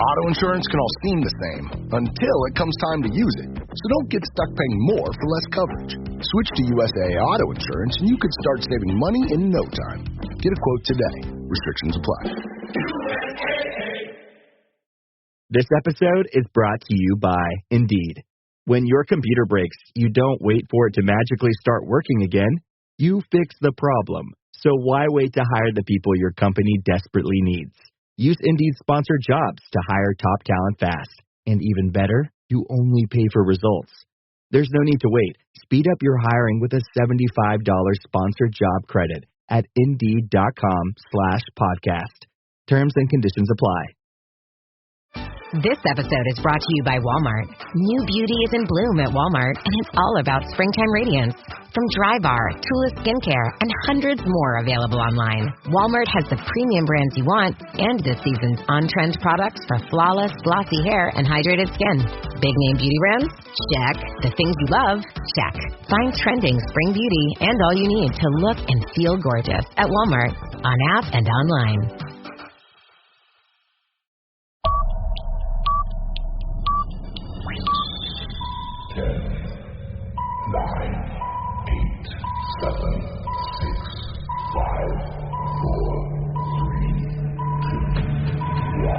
Auto insurance can all seem the same until it comes time to use it. So don't get stuck paying more for less coverage. Switch to USAA Auto Insurance and you could start saving money in no time. Get a quote today. Restrictions apply. This episode is brought to you by Indeed. When your computer breaks, you don't wait for it to magically start working again. You fix the problem. So why wait to hire the people your company desperately needs? Use Indeed's sponsored jobs to hire top talent fast. And even better, you only pay for results. There's no need to wait. Speed up your hiring with a $75 sponsored job credit at Indeed.com/podcast. Terms and conditions apply. This episode is brought to you by Walmart. New beauty is in bloom at Walmart, and it's all about springtime radiance. From Drybar, Tula Skincare, and hundreds more available online. Walmart has the premium brands you want and this season's on-trend products for flawless, glossy hair and hydrated skin. Big name beauty brands? Check. The things you love? Check. Find trending spring beauty and all you need to look and feel gorgeous at Walmart, on app and online. 10, 9, 8, 7, 6, 5, 4, 3, 2, 1, 0.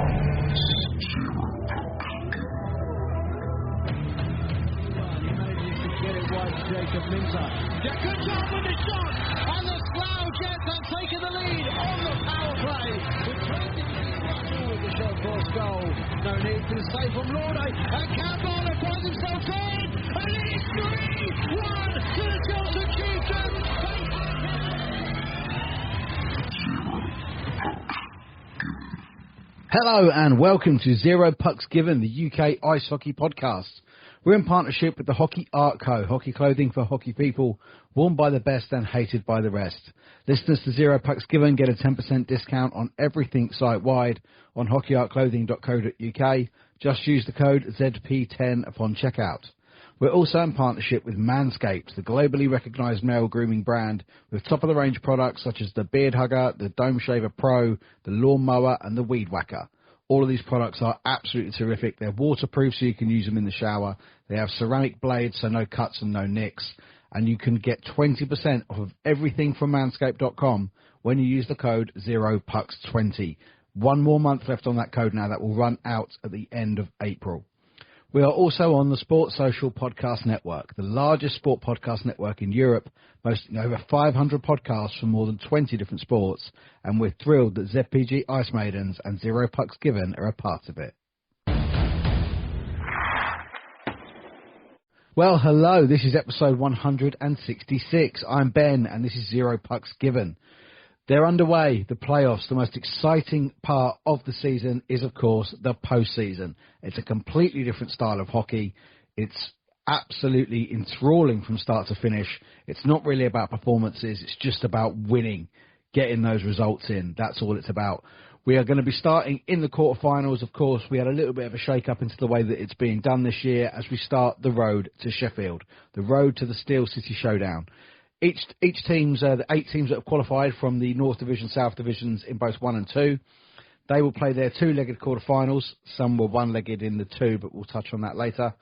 Jacob Minter. Good job with the shot, and the Slough Jets have taken the lead on the power play. With the shot cross goal. No need to save from Lorde, and Campbell finds himself in, and it's 3-1 to the Chelsea Chieftains. Hello and welcome to Zero Pucks Given, the UK Ice Hockey Podcast. We're in partnership with the Hockey Art Co. Hockey clothing for hockey people, worn by the best and hated by the rest. Listeners to Zero Pucks Given get a 10% discount on everything site-wide on hockeyartclothing.co.uk. Just use the code ZP10 upon checkout. We're also in partnership with Manscaped, the globally recognised male grooming brand, with top-of-the-range products such as the Beard Hugger, the Dome Shaver Pro, the Lawn Mower and the Weed Whacker. All of these products are absolutely terrific. They're waterproof so you can use them in the shower. They have ceramic blades so no cuts and no nicks. And you can get 20% off of everything from manscaped.com when you use the code 0pucks20. One more month left on that code now. That will run out at the end of April. We are also on the Sports Social Podcast Network, the largest sport podcast network in Europe, boasting over 500 podcasts from more than 20 different sports, and we're thrilled that ZPG Ice Maidens and Zero Pucks Given are a part of it. Well, hello, this is episode 166. I'm Ben, and this is Zero Pucks Given. They're underway, the playoffs. The most exciting part of the season is, of course, the postseason. It's a completely different style of hockey. It's absolutely enthralling from start to finish. It's not really about performances. It's just about winning, getting those results in. That's all it's about. We are going to be starting in the quarterfinals. Of course, we had a little bit of a shake-up into the way that it's being done this year as we start the road to Sheffield, the road to the Steel City Showdown. Each team's the 8 teams that have qualified from the North Division, South Divisions in both 1 and 2. They will play their 2-legged quarterfinals. Some were 1-legged in the 2, but we'll touch on that later.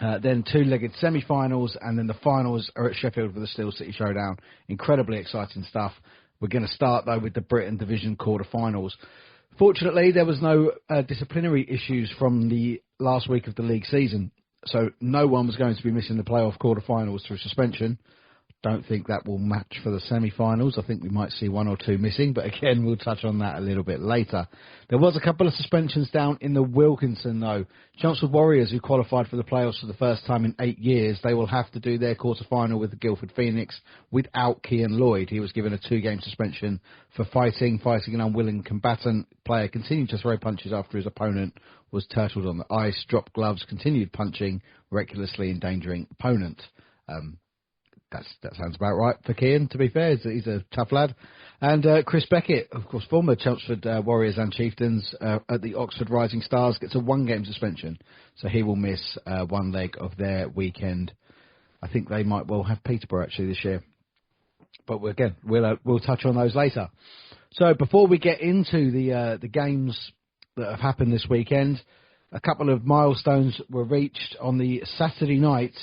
Then 2-legged semi-finals, and then the finals are at Sheffield for the Steel City Showdown. Incredibly exciting stuff. We're going to start, though, with the Britton Division quarterfinals. Fortunately, there was no disciplinary issues from the last week of the league season, so no one was going to be missing the playoff quarterfinals through suspension. Don't think that will match for the semi-finals. I think we might see 1 or 2 missing, but again, we'll touch on that a little bit later. There was a couple of suspensions down in the Wilkinson, though. Chelmsford Warriors, who qualified for the playoffs for the first time in 8 years, they will have to do their quarter-final with the Guildford Phoenix without Cian Lloyd. He was given a 2-game suspension for fighting an unwilling combatant. Player continued to throw punches after his opponent was turtled on the ice, dropped gloves, continued punching, recklessly endangering opponent. That sounds about right for Cian, to be fair. He's a tough lad. And Chris Beckett, of course, former Chelmsford Warriors and Chieftains at the Oxford Rising Stars, gets a 1-game suspension. So he will miss 1 leg of their weekend. I think they might well have Peterborough, actually, this year. But again, we'll touch on those later. So before we get into the games that have happened this weekend. A couple of milestones were reached on the Saturday night.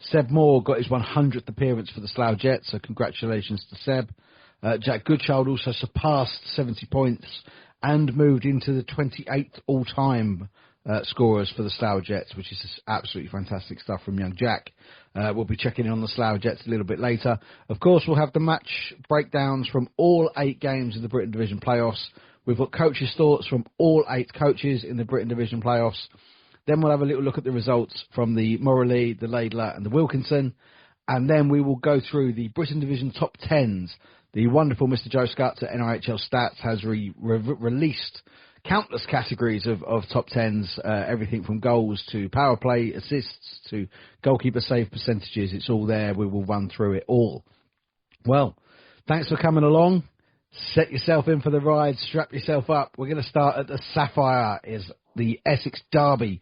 Seb Moore got his 100th appearance for the Slough Jets, so congratulations to Seb. Jack Goodchild also surpassed 70 points and moved into the 28th all-time scorers for the Slough Jets, which is absolutely fantastic stuff from young Jack. We'll be checking in on the Slough Jets a little bit later. Of course, we'll have the match breakdowns from all 8 games of the Britton Division playoffs. We've got coaches' thoughts from all 8 coaches in the Britton Division playoffs. Then we'll have a little look at the results from the Moralee, the Laidler and the Wilkinson. And then we will go through the Britton Division top 10s. The wonderful Mr Joe Scutts at NIHL Stats has released countless categories of top 10s, everything from goals to power play, assists to goalkeeper save percentages. It's all there. We will run through it all. Well, thanks for coming along. Set yourself in for the ride. Strap yourself up. We're going to start at the Sapphire, is the Essex Derby.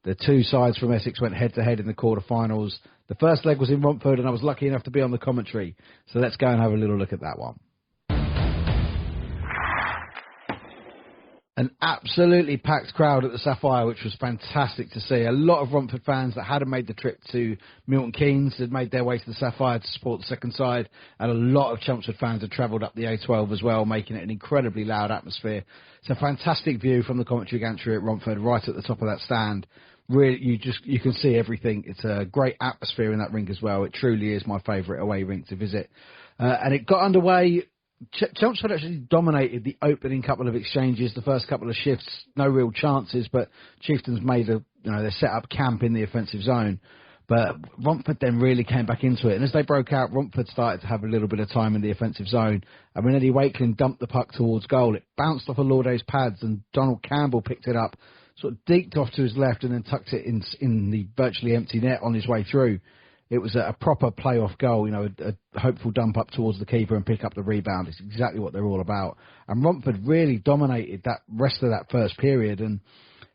The 2 sides from Essex went head-to-head in the quarterfinals. The first leg was in Romford, and I was lucky enough to be on the commentary. So let's go and have a little look at that one. An absolutely packed crowd at the Sapphire, which was fantastic to see. A lot of Romford fans that hadn't made the trip to Milton Keynes had made their way to the Sapphire to support the second side, and a lot of Chelmsford fans had travelled up the A12 as well, making it an incredibly loud atmosphere. It's a fantastic view from the commentary gantry at Romford, right at the top of that stand. Really, you can see everything. It's a great atmosphere in that rink as well. It truly is my favourite away rink to visit. And it got underway. Chelmsford actually dominated the opening couple of exchanges, the first couple of shifts, no real chances, but Chieftains made they set up camp in the offensive zone. But Romford then really came back into it. And as they broke out, Romford started to have a little bit of time in the offensive zone. And when Eddie Wakeling dumped the puck towards goal, it bounced off of Lauday's pads and Donald Campbell picked it up, sort of deked off to his left and then tucked it in the virtually empty net on his way through. It was a proper playoff goal, a hopeful dump up towards the keeper and pick up the rebound. It's exactly what they're all about. And Romford really dominated that rest of that first period, and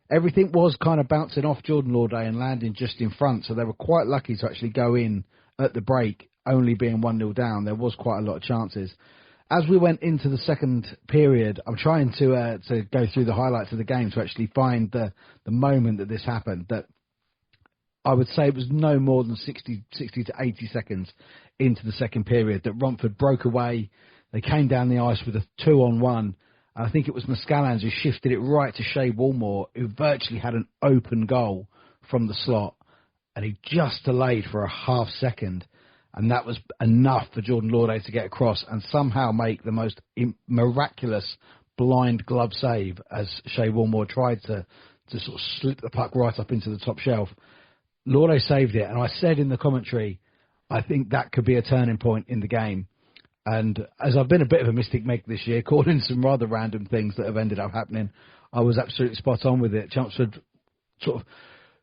everything was kind of bouncing off Jordan Lauday and landing just in front, so they were quite lucky to actually go in at the break, only being 1-0 down. There was quite a lot of chances. As we went into the second period, I'm trying to go through the highlights of the game to actually find the moment that this happened, that I would say it was no more than 60 to 80 seconds into the second period that Romford broke away. They came down the ice with a 2-on-1. I think it was Muscallans who shifted it right to Shea Woolmore, who virtually had an open goal from the slot. And he just delayed for a half second. And that was enough for Jordan Lauday to get across and somehow make the most miraculous blind glove save as Shea Woolmore tried to sort of slip the puck right up into the top shelf. Lauday saved it, and I said in the commentary, I think that could be a turning point in the game. And as I've been a bit of a Mystic Meg this year, calling some rather random things that have ended up happening, I was absolutely spot on with it. Chelmsford sort of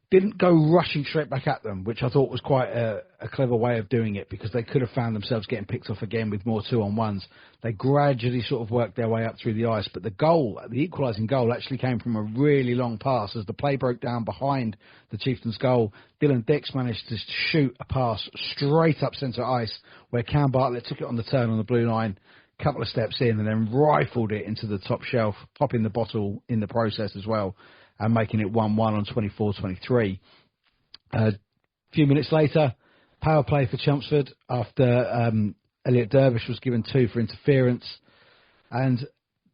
didn't go rushing straight back at them, which I thought was quite a clever way of doing it, because they could have found themselves getting picked off again with more 2-on-1s. They gradually sort of worked their way up through the ice, but the equalising goal actually came from a really long pass. As the play broke down behind the Chieftains' goal, Dylan Dix managed to shoot a pass straight up centre ice, where Cam Bartlett took it on the turn on the blue line, couple of steps in, and then rifled it into the top shelf, popping the bottle in the process as well, and making it 1-1 on 24-23. A few minutes later, power play for Chelmsford after Elliot Dervish was given 2 for interference. And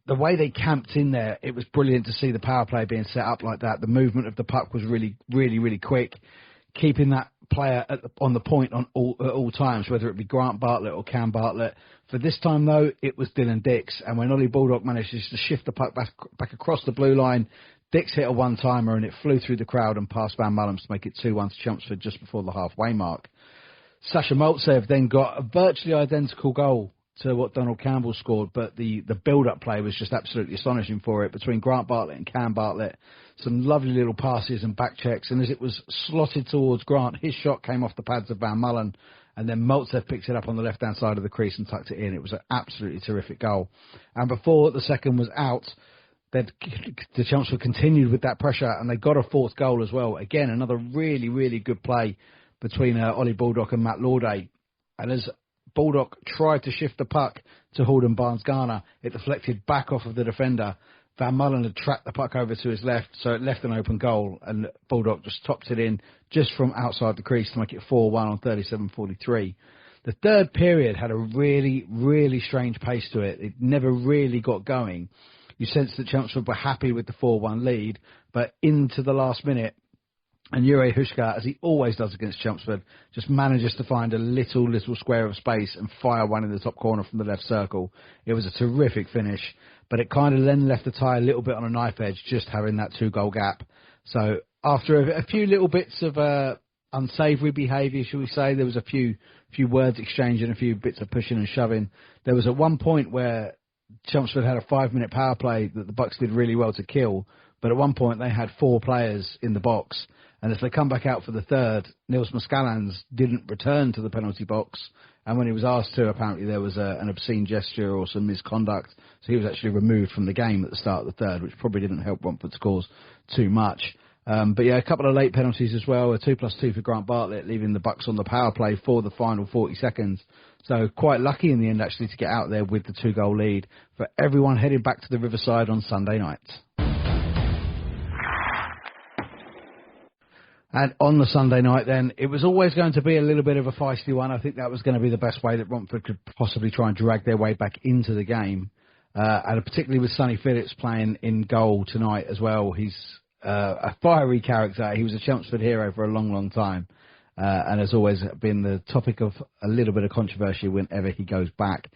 the way they camped in there, it was brilliant to see the power play being set up like that. The movement of the puck was really, really, really quick, keeping that player on the point at all times, whether it be Grant Bartlett or Cam Bartlett. For this time, though, it was Dylan Dix. And when Ollie Baldock managed to shift the puck back across the blue line, Dix hit a one-timer and it flew through the crowd and past Van Mullums to make it 2-1 to Chelmsford just before the halfway mark. Sasha Maltsev then got a virtually identical goal to what Donald Campbell scored, but the build-up play was just absolutely astonishing for it between Grant Bartlett and Cam Bartlett. Some lovely little passes and back checks, and as it was slotted towards Grant, his shot came off the pads of Van Mullen, and then Maltsev picked it up on the left-hand side of the crease and tucked it in. It was an absolutely terrific goal. And before the second was out, the Chelmsford continued with that pressure, and they got a fourth goal as well. Again, another really, really good play between Ollie Baldock and Matt Lauday. And as Baldock tried to shift the puck to Haldon Barnes-Garner, it deflected back off of the defender. Van Mullen had tracked the puck over to his left, so it left an open goal, and Baldock just topped it in just from outside the crease to make it 4-1 on 37:43. The third period had a really, really strange pace to it. It never really got going. You sensed that Chelmsford were happy with the 4-1 lead, but into the last minute, and Jure Huška, as he always does against Chelmsford, just manages to find a little square of space and fire one in the top corner from the left circle. It was a terrific finish, but it kind of then left the tie a little bit on a knife edge, just having that 2-goal gap. So after a few little bits of unsavoury behaviour, shall we say, there was a few words exchanged and a few bits of pushing and shoving. There was at one point where Chelmsford had a 5-minute power play that the Bucks did really well to kill, but at one point they had 4 players in the box, and as they come back out for the third, Niels Muscallans didn't return to the penalty box, and when he was asked to, apparently there was an obscene gesture or some misconduct, so he was actually removed from the game at the start of the third, which probably didn't help Romford's cause too much. But yeah, a couple of late penalties as well, a 2+2 for Grant Bartlett, leaving the Bucks on the power play for the final 40 seconds. So quite lucky in the end, actually, to get out there with the 2-goal lead for everyone headed back to the Riverside on Sunday night. And on the Sunday night then, it was always going to be a little bit of a feisty one. I think that was going to be the best way that Romford could possibly try and drag their way back into the game. And particularly with Sonny Phillips playing in goal tonight as well. He's a fiery character. He was a Chelmsford hero for a long, long time. And has always been the topic of a little bit of controversy whenever he goes back.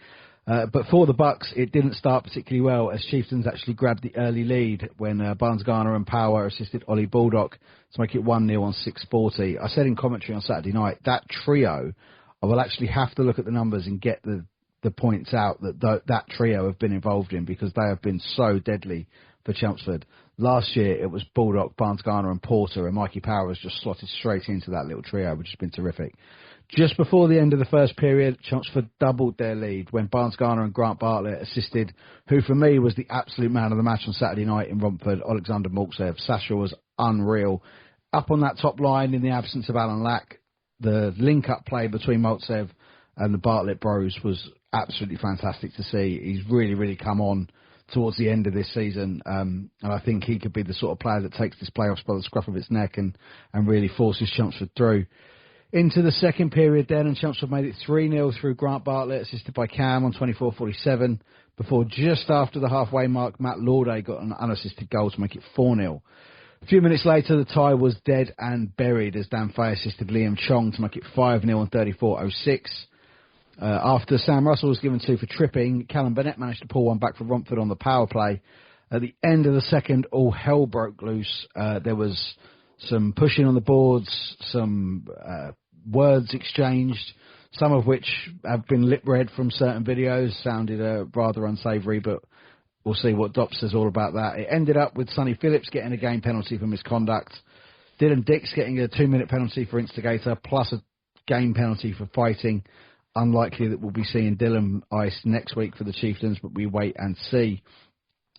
But for the Bucks, it didn't start particularly well, as Chieftains actually grabbed the early lead when Barnes-Garner and Power assisted Ollie Baldock to make it 1-0 on 6:40. I said in commentary on Saturday night, that trio, I will actually have to look at the numbers and get the points out that trio have been involved in, because they have been so deadly for Chelmsford. Last year, it was Baldock, Barnes-Garner and Porter, and Mikey Power has just slotted straight into that little trio, which has been terrific. Just before the end of the first period, Chelmsford doubled their lead when Barnes-Garner and Grant Bartlett assisted, who for me was the absolute man of the match on Saturday night in Romford, Alexander Maltsev. Sasha was unreal. Up on that top line in the absence of Alan Lack, the link-up play between Maltsev and the Bartlett bros was absolutely fantastic to see. He's really, really come on towards the end of this season, and I think he could be the sort of player that takes this playoffs by the scruff of its neck and really forces Chelmsford through. Into the second period then, and Chelmsford made it 3-0 through Grant Bartlett, assisted by Cam on 24:47, before just after the halfway mark, Matt Lauday got an unassisted goal to make it 4-0. A few minutes later, the tie was dead and buried as Dan Fay assisted Liam Chong to make it 5-0 on 34:06. After Sam Russell was given 2 for tripping, Callum Bennett managed to pull one back for Romford on the power play. At the end of the second, all hell broke loose. There was some pushing on the boards, some words exchanged, some of which have been lip-read from certain videos, sounded rather unsavoury, but we'll see what Dopp says all about that. It ended up with Sonny Phillips getting a game penalty for misconduct, Dylan Dix getting a 2-minute penalty for instigator, plus a game penalty for fighting. Unlikely that we'll be seeing Dylan iced next week for the Chieftains, but we wait and see.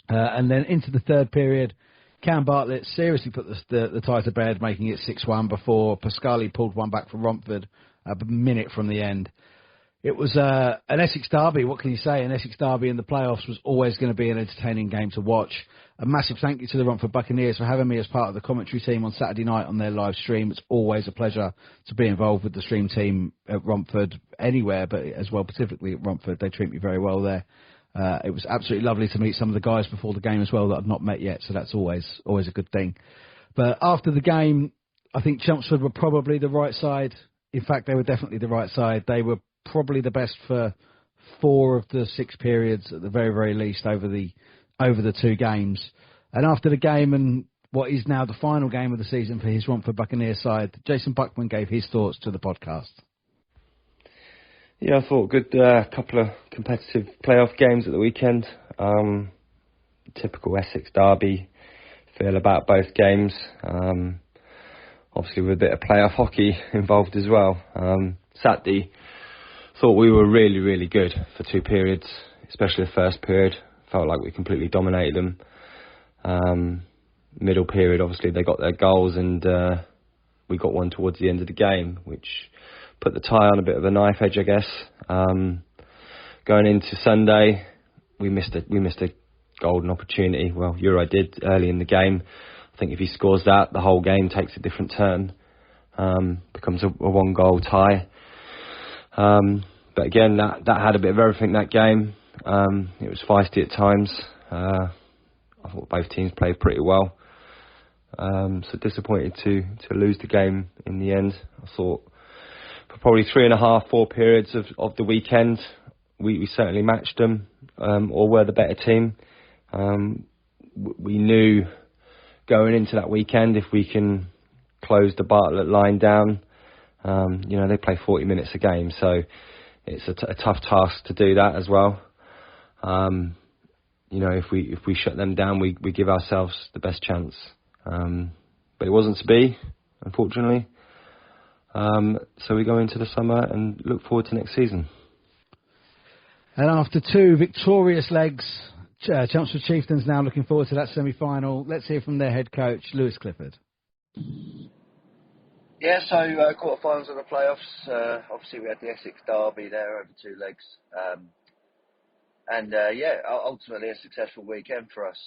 And then into the third period, Cam Bartlett seriously put the tie to bed, making it 6-1 before Pascali pulled one back for Romford a minute from the end. It was an Essex derby. What can you say? An Essex derby in the playoffs was always going to be an entertaining game to watch. A massive thank you to the Romford Buccaneers for having me as part of the commentary team on Saturday night on their live stream. It's always a pleasure to be involved with the stream team at Romford, anywhere, but as well specifically at Romford. They treat me very well there. It was absolutely lovely to meet some of the guys before the game as well that I've not met yet, so that's always a good thing. But after the game, I think Chelmsford were probably the right side. In fact, they were definitely the right side. They were probably the best for 4 of the 6 periods at the very, very least over the 2 games. And after the game, and what is now the final game of the season for his Romford Buccaneers side, Jason Buckman gave his thoughts to the podcast. Yeah, I thought good couple of competitive playoff games at the weekend. Typical Essex derby feel about both games. Obviously with a bit of playoff hockey involved as well. Saturday, thought we were really, really good for 2 periods, especially the first period. Felt like we completely dominated them. Middle period, obviously they got their goals, and we got one towards the end of the game, which put the tie on a bit of a knife edge, I guess. Going into Sunday, we missed a golden opportunity. Well, Euro did early in the game. I think if he scores that, the whole game takes a different turn. Becomes a 1-goal tie. But again, that had a bit of everything that game. It was feisty at times. I thought both teams played pretty well. So disappointed to lose the game in the end. I thought for probably 3.5, 4 periods of the weekend, we certainly matched them, or were the better team. We knew going into that weekend, if we can close the Bartlett line down, they play 40 minutes a game, so it's a tough task to do that as well. If we shut them down, we give ourselves the best chance. But it wasn't to be, unfortunately. So we go into the summer and look forward to next season. And after 2 victorious legs, Chelmsford Chieftains now looking forward to that semi-final. Let's hear from their head coach, Lewis Clifford. Yeah, so quarterfinals of the playoffs. Obviously, we had the Essex derby there over 2 legs. Ultimately a successful weekend for us.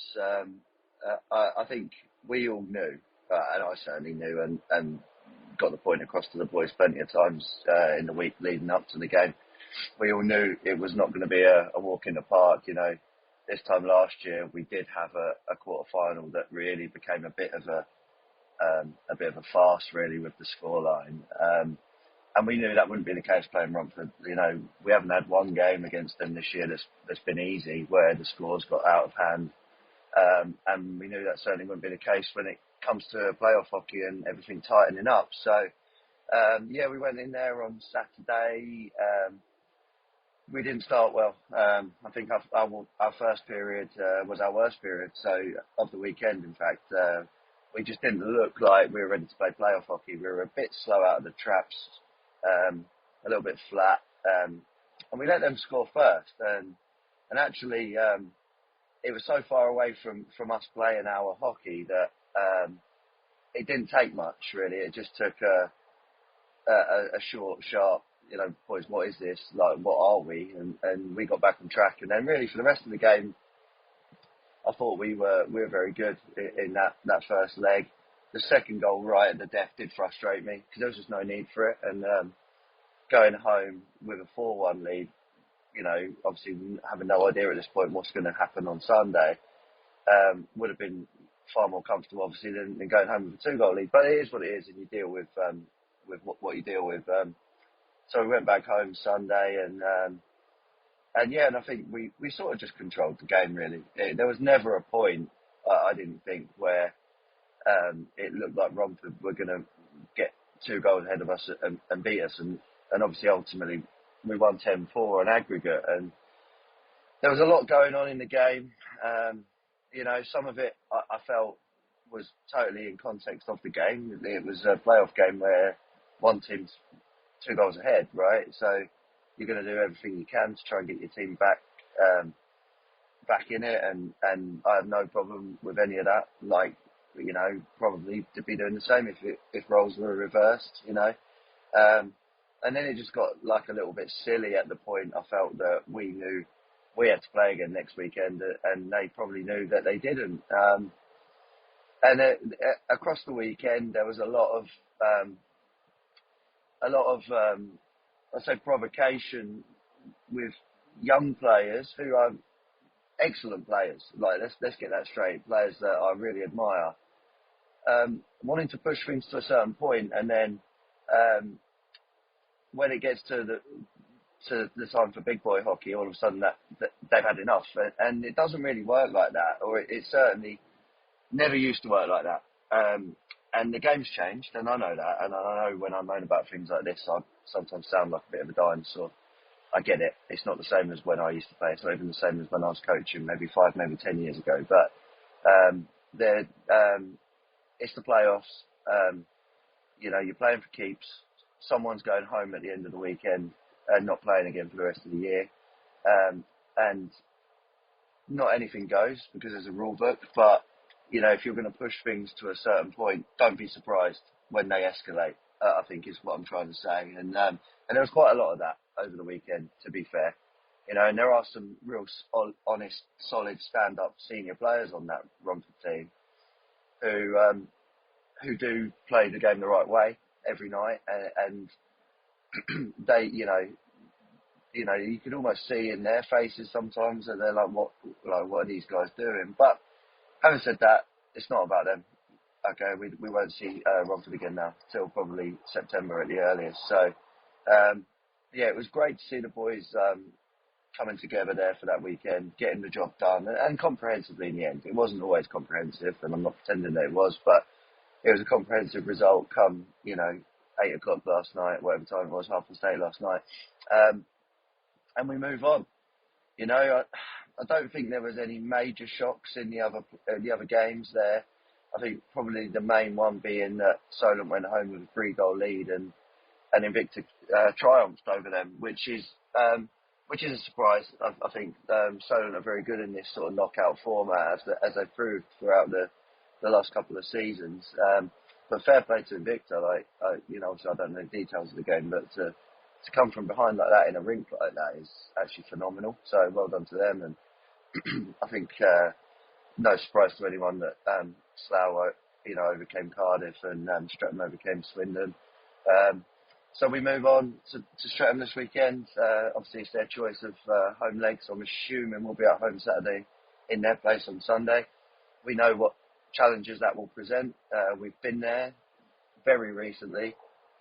I think we all knew, and I certainly knew, and got the point across to the boys plenty of times in the week leading up to the game. We all knew it was not going to be a walk in the park. This time last year we did have a quarter final that really became a bit of a farce, really, with the scoreline. And we knew that wouldn't be the case playing Romford. We haven't had one game against them this year that's been easy, where the scores got out of hand. And we knew that certainly wouldn't be the case when it comes to playoff hockey and everything tightening up. So, we went in there on Saturday. We didn't start well. I think our first period was our worst period. So, of the weekend, in fact, we just didn't look like we were ready to play playoff hockey. We were a bit slow out of the traps, a little bit flat. And we let them score first. And actually, it was so far away from us playing our hockey that it didn't take much, really. It just took a short, sharp, boys, what is this? Like, what are we? And we got back on track. And then really for the rest of the game, I thought we were very good in that first leg. The second goal right at the death did frustrate me because there was just no need for it. And going home with a 4-1 lead, obviously having no idea at this point what's going to happen on Sunday, would have been far more comfortable, obviously, than going home with a 2-goal lead. But it is what it is, and you deal with what you deal with. So we went back home Sunday, and I think we sort of just controlled the game, really. There was never a point, I didn't think, where it looked like Romford were going to get 2 goals ahead of us and beat us. And obviously, ultimately, we won 10-4 on aggregate. And there was a lot going on in the game. Some of it I felt was totally in context of the game. It was a playoff game where one team's 2 goals ahead, right? So you're going to do everything you can to try and get your team back in it. And I have no problem with any of that. Like, probably to be doing the same if roles were reversed, And then it just got like a little bit silly at the point. I felt that we knew we had to play again next weekend, and they probably knew that they didn't. Across the weekend, there was a lot of I'd say provocation with young players who are excellent players. Like, let's get that straight. Players that I really admire, wanting to push things to a certain point, and then when it gets to the time for big boy hockey, all of a sudden that they've had enough, and it doesn't really work like that, or it certainly never used to work like that. And the game's changed, and I know that, and I know when I moan about things like this, I sometimes sound like a bit of a dinosaur. I get it. It's not the same as when I used to play. It's not even the same as when I was coaching maybe 5, maybe 10 years ago. But it's the playoffs. You're playing for keeps. Someone's going home at the end of the weekend and not playing again for the rest of the year. And not anything goes because there's a rule book. But, if you're going to push things to a certain point, don't be surprised when they escalate, I think is what I'm trying to say. And there was quite a lot of that over the weekend, to be fair. And there are some real honest, solid, stand-up senior players on that Romford team who do play the game the right way every night, and they, you can almost see in their faces sometimes that they're like, what are these guys doing? But having said that, it's not about them. Okay, we won't see Romford again now till probably September at the earliest. So, it was great to see the boys coming together there for that weekend, getting the job done, and comprehensively in the end. It wasn't always comprehensive, and I'm not pretending that it was, but it was a comprehensive result come, 8 o'clock last night, whatever time it was, 8:30 last night. And we move on. I don't think there was any major shocks in the other games there. I think probably the main one being that Solent went home with a 3-goal lead and Invicta triumphed over them, which is a surprise. I think Solent are very good in this sort of knockout format, as they've proved throughout the last couple of seasons. But fair play to Invicta. Obviously I don't know the details of the game, but to come from behind like that in a rink like that is actually phenomenal. So well done to them. And I think no surprise to anyone that Slough, overcame Cardiff and Streatham overcame Swindon. So we move on to Streatham this weekend. Obviously, it's their choice of home leg, so I'm assuming we'll be at home Saturday in their place on Sunday. We know what challenges that will present. We've been there very recently,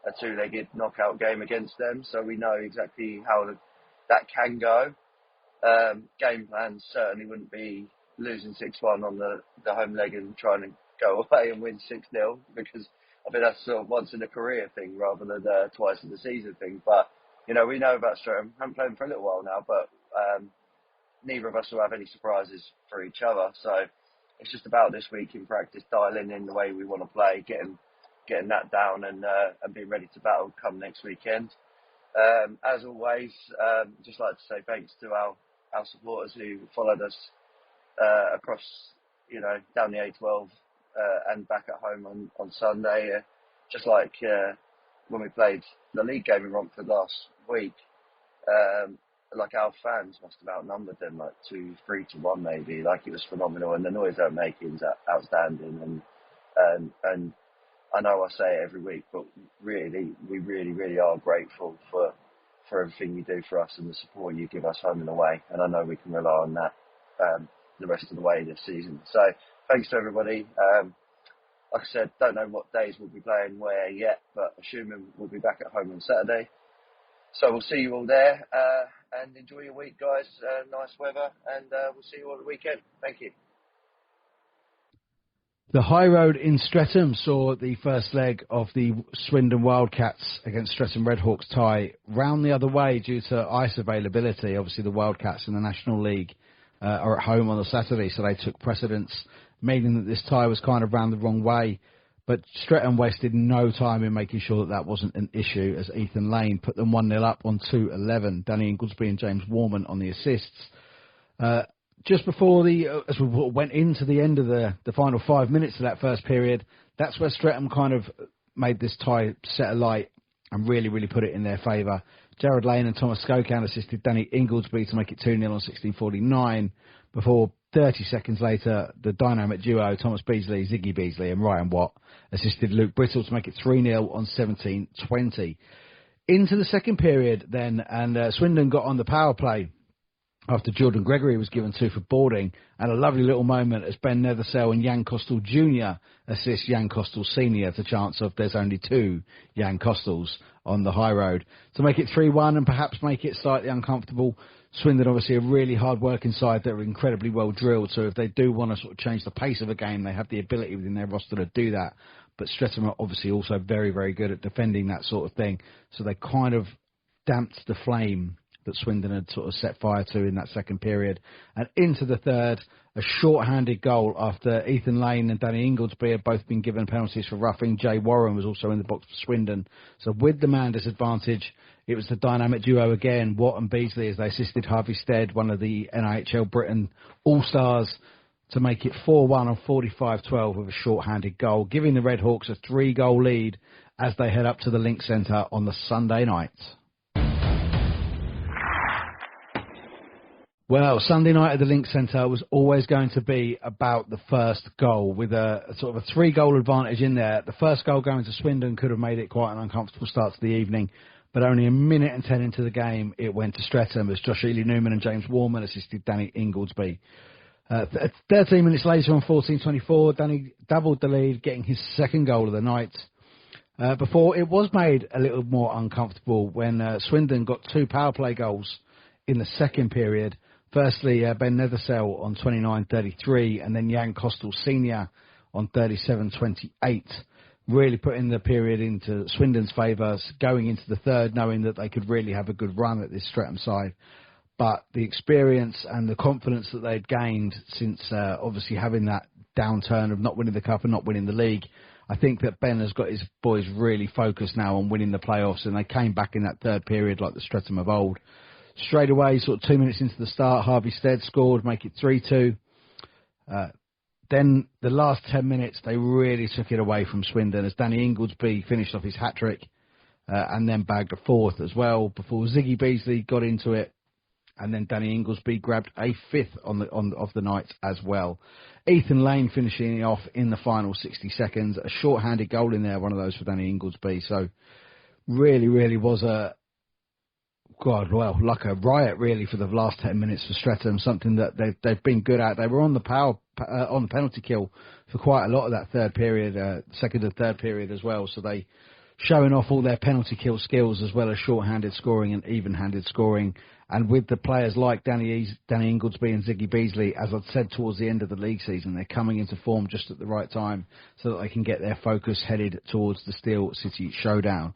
a 2-legged knockout game against them, so we know exactly how that can go. Game plan certainly wouldn't be losing 6-1 on the home leg and trying to go away and win 6-0, because I think that's sort of once in a career thing rather than twice in the season thing. But, we know about Streatham. Haven't played them for a little while now, but neither of us will have any surprises for each other. So it's just about this week in practice, dialing in the way we want to play, getting that down and being ready to battle come next weekend. As always, just like to say thanks to our supporters who followed us across, down the A12 and back at home on Sunday. Just like when we played the league game in Romford last week, our fans must have outnumbered them 2-3 to 1 maybe. It was phenomenal, and the noise they're making is outstanding. And I know I say it every week, but really, we really, really are grateful for everything you do for us and the support you give us home and away. And I know we can rely on that the rest of the way this season. So thanks to everybody. Like I said, don't know what days we'll be playing where yet, but assuming we'll be back at home on Saturday. So we'll see you all there, and enjoy your week, guys. Nice weather, and we'll see you all at the weekend. Thank you. The High Road in Streatham saw the first leg of the Swindon Wildcats against Streatham Redhawks tie round the other way due to ice availability. Obviously, the Wildcats in the National League are at home on the Saturday, so they took precedence, meaning that this tie was kind of round the wrong way. But Streatham wasted no time in making sure that wasn't an issue, as Ethan Lane put them 1-0 up on 2-11. Danny Inglesby and James Warman on the assists. Just before as we went into the end of the final 5 minutes of that first period, that's where Streatham kind of made this tie set alight and really, really put it in their favour. Jared Lane and Thomas Skokan assisted Danny Inglesby to make it 2-0 on 16:49, before 30 seconds later, the dynamic duo, Thomas Beasley, Ziggy Beasley and Ryan Watt, assisted Luke Brittle to make it 3-0 on 17:20. Into the second period then, and Swindon got on the power play after Jordan Gregory was given 2 for boarding, and a lovely little moment as Ben Nethersell and Jan Costal Jr. assist Jan Costal Sr. to chance of there's only 2 Jan Costals on the High Road to make it 3-1 and perhaps make it slightly uncomfortable. Swindon obviously a really hard working side that are incredibly well drilled, so if they do want to sort of change the pace of a game, they have the ability within their roster to do that. But Streatham are obviously also very, very good at defending that sort of thing, so they kind of damped the flame that Swindon had sort of set fire to in that second period. And into the third, a short-handed goal after Ethan Lane and Danny Inglesby had both been given penalties for roughing. Jay Warren was also in the box for Swindon. So with the man disadvantage, it was the dynamic duo again, Watt and Beasley, as they assisted Harvey Stead, one of the NIHL Britain All-Stars, to make it 4-1 on 45-12 with a short-handed goal, giving the Redhawks a 3-goal lead as they head up to the Link Centre on the Sunday night. Well, Sunday night at the Link Centre was always going to be about the first goal, with a sort of a 3-goal advantage in there. The first goal going to Swindon could have made it quite an uncomfortable start to the evening, but only a minute and 10 into the game, it went to Streatham as Josh Ely-Newman and James Warman assisted Danny Ingoldsby. 13 minutes later on 14:24, Danny doubled the lead, getting his second goal of the night. Before it was made a little more uncomfortable when Swindon got 2 power play goals in the second period. Firstly, Ben Nethersell on 29:33 and then Jan Kostel Sr. on 37:28, really putting the period into Swindon's favour, going into the third, knowing that they could really have a good run at this Streatham side. But the experience and the confidence that they'd gained since obviously having that downturn of not winning the Cup and not winning the league, I think that Ben has got his boys really focused now on winning the playoffs, and they came back in that third period like the Streatham of old. Straight away, sort of 2 minutes into the start, Harvey Stead scored, make it 3-2. Then the last 10 minutes, they really took it away from Swindon as Danny Ingoldsby finished off his hat-trick and then bagged a fourth as well before Ziggy Beasley got into it. And then Danny Ingoldsby grabbed a fifth of the night as well. Ethan Lane finishing off in the final 60 seconds. A short-handed goal in there, one of those for Danny Ingoldsby. So really was like a riot really for the last 10 minutes for Streatham, something that they've been good at. They were on the penalty kill for quite a lot of that third period, second and third period as well. So they showing off all their penalty kill skills as well as short-handed scoring and even-handed scoring. And with the players like Danny Ingoldsby and Ziggy Beasley, as I'd said towards the end of the league season, they're coming into form just at the right time so that they can get their focus headed towards the Steel City Showdown.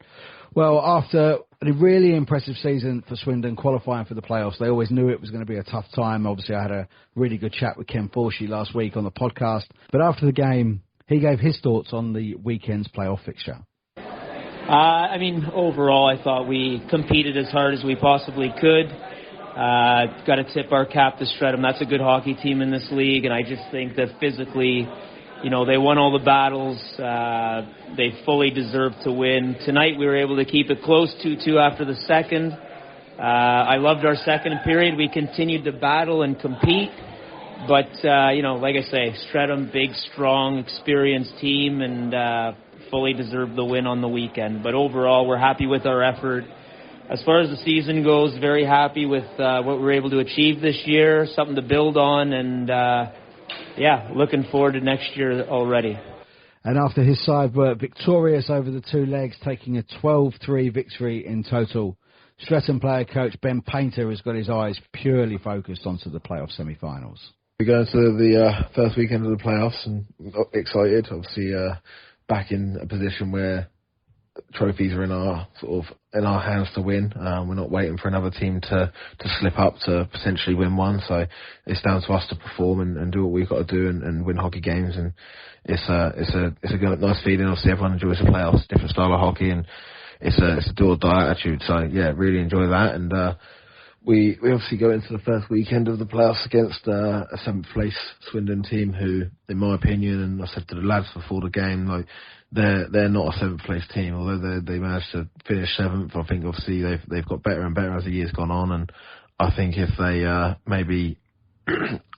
Well, after a really impressive season for Swindon, qualifying for the playoffs, they always knew it was going to be a tough time. Obviously, I had a really good chat with Ken Forshey last week on the podcast. But after the game, he gave his thoughts on the weekend's playoff fixture. Overall, I thought we competed as hard as we possibly could. Got to tip our cap to Streatham. That's a good hockey team in this league, and I just think that physically, they won all the battles. They fully deserved to win. Tonight we were able to keep it close 2-2 after the second. I loved our second period. We continued to battle and compete. But, like I say, Streatham, big, strong, experienced team, and fully deserved the win on the weekend. But overall, we're happy with our effort. As far as the season goes, very happy with what we were able to achieve this year, something to build on, and, looking forward to next year already. And after his side were victorious over the two legs, taking a 12-3 victory in total, Streatham player coach Ben Painter has got his eyes purely focused onto the playoff semi-finals. We're going to the first weekend of the playoffs and excited, obviously back in a position where trophies are in our hands to win. We're not waiting for another team to slip up to potentially win one. So it's down to us to perform and do what we've got to do and win hockey games. And it's a good, nice feeling. Obviously, everyone enjoys the playoffs, different style of hockey, and it's a do or die attitude. So yeah, really enjoy that. And we obviously go into the first weekend of the playoffs against a 7th place Swindon team who, in my opinion, and I said to the lads before the game, like, they're not a 7th place team, although they managed to finish 7th. I think obviously they've got better and better as the year's gone on, and I think if they maybe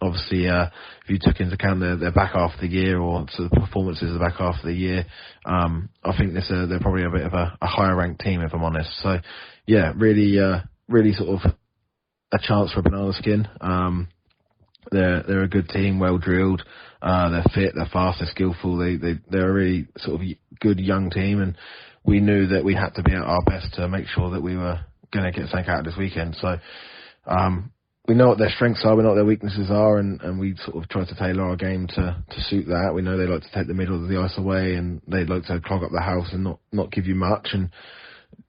obviously if you took into account their back half of the year or sort of performances of the back half of the year, I think they're probably a bit of a higher ranked team, if I'm honest. So yeah, really sort of a chance for a banana skin. They're a good team, well drilled. They're fit, they're fast, they're skillful. They're a really sort of good young team, and we knew that we had to be at our best to make sure that we were going to get something out of this weekend. So we know what their strengths are, we know what their weaknesses are, and we sort of try to tailor our game to suit that. We know they like to take the middle of the ice away, and they'd like to clog up the house and not give you much, and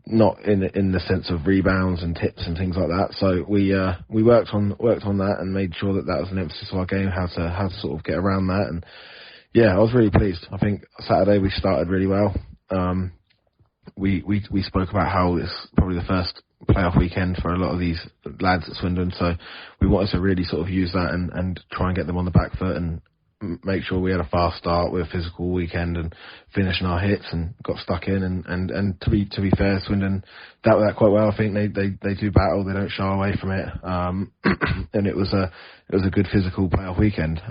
not in the sense of rebounds and tips and things like that. So we worked on that and made sure that was an emphasis of our game, how to sort of get around that. And yeah, I was really pleased. I think Saturday we started really well. We spoke about how it's probably the first playoff weekend for a lot of these lads at Swindon, so we wanted to really sort of use that and try and get them on the back foot and make sure we had a fast start with a physical weekend and finishing our hits and got stuck in. And to be fair, Swindon dealt with that quite well. I think they do battle. They don't shy away from it. And it was a good physical playoff weekend.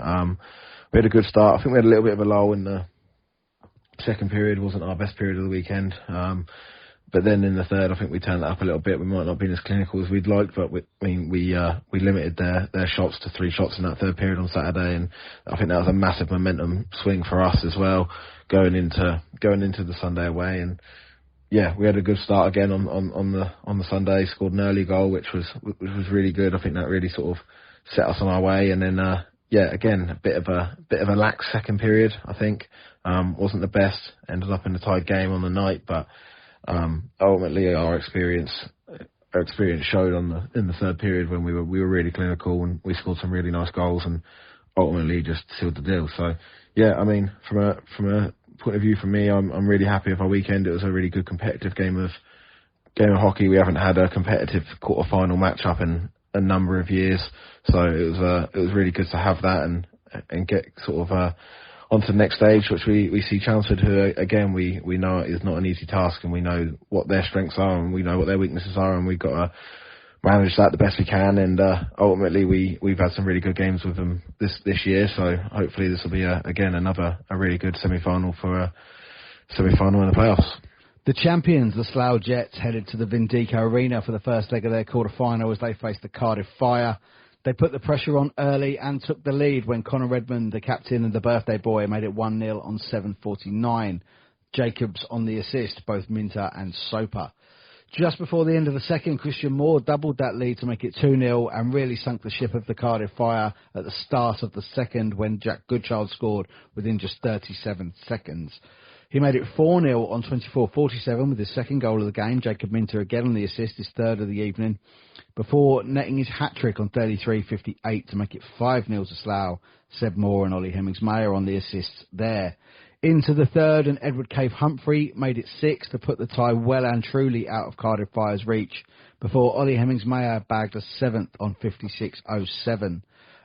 We had a good start. I think we had a little bit of a lull in the second period. It wasn't our best period of the weekend. But then in the third, I think we turned that up a little bit. We might not have been as clinical as we'd like, but we limited their shots to 3 shots in that third period on Saturday, and I think that was a massive momentum swing for us as well, going into the Sunday away. And yeah, we had a good start again on the Sunday. Scored an early goal, which was really good. I think that really sort of set us on our way. And then again, a bit of a lax second period. I think wasn't the best. Ended up in a tied game on the night, but ultimately our experience showed in the third period when we were really clinical and we scored some really nice goals and ultimately just sealed the deal. So yeah, I mean, from a point of view from me, I'm really happy with our weekend. It was a really good competitive game of hockey. We haven't had a competitive quarter-final match-up in a number of years, so it was really good to have that and get sort of onto the next stage, which we see Chelmsford, who again we know is not an easy task, and we know what their strengths are and we know what their weaknesses are, and we've got to manage that the best we can. And ultimately we've had some really good games with them this year, so hopefully this will be another really good semi-final for a semi-final in the playoffs. The champions, the Slough Jets, headed to the Vindico Arena for the first leg of their quarter-final as they faced the Cardiff Fire. They put the pressure on early and took the lead when Connor Redmond, the captain and the birthday boy, made it 1-0 on 7:49. Jacobs on the assist, both Minter and Soper. Just before the end of the second, Christian Moore doubled that lead to make it 2-0 and really sunk the ship of the Cardiff Fire at the start of the second when Jack Goodchild scored within just 37 seconds. He made it 4-0 on 24:47 with his second goal of the game. Jacob Minter again on the assist, his third of the evening, before netting his hat-trick on 33:58 to make it 5-0 to Slough. Seb Moore and Ollie Hemmings-Mayer on the assists there. Into the third, and Edward Cave-Humphrey made it 6 to put the tie well and truly out of Cardiff Fire's reach, before Ollie Hemmings-Mayer bagged a 7th on 56:07.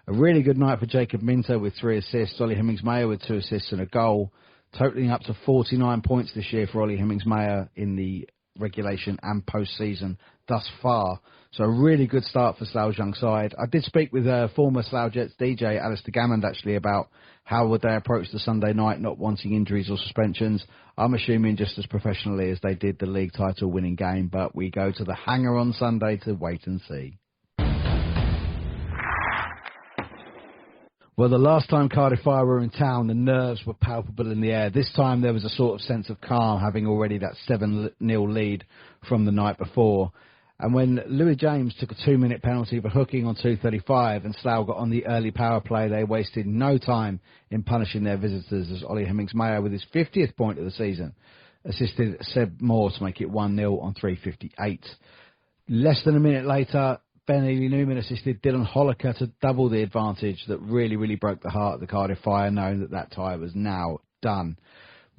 A really good night for Jacob Minter with 3 assists, Ollie Hemmings-Mayer with 2 assists and a goal, totaling up to 49 points this year for Ollie Hemmings-Mayer in the regulation and post-season thus far. So a really good start for Slough's young side. I did speak with former Slough Jets DJ Alistair Gammond actually about how would they approach the Sunday night, not wanting injuries or suspensions. I'm assuming just as professionally as they did the league title winning game, but we go to the hangar on Sunday to wait and see. Well, the last time Cardiff Fire were in town, the nerves were palpable in the air. This time there was a sort of sense of calm, having already that 7-0 lead from the night before. And when Louis James took a 2-minute penalty for hooking on 2:35 and Slough got on the early power play, they wasted no time in punishing their visitors as Ollie Hemmings-Mayer, with his 50th point of the season, assisted Seb Moore to make it 1-0 on 3:58. Less than a minute later, Ben Ely-Newman assisted Dylan Holliker to double the advantage that really broke the heart of the Cardiff Fire, knowing that tie was now done.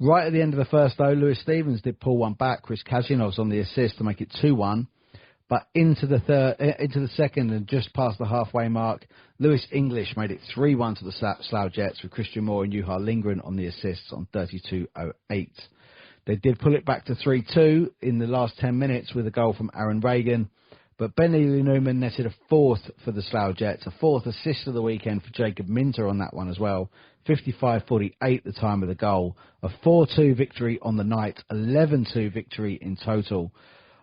Right at the end of the first, though, Lewis Stevens did pull one back. Chris Kazinov's on the assist to make it 2-1. But into the second and just past the halfway mark, Lewis English made it 3-1 to the Slough Jets with Christian Moore and Juha Lindgren on the assists on 32:08. They did pull it back to 3-2 in the last 10 minutes with a goal from Aaron Reagan. But Ben Ely-Newman netted a 4th for the Slough Jets, a 4th assist of the weekend for Jacob Minter on that one as well. 55:48 the time of the goal. A 4-2 victory on the night, 11-2 victory in total.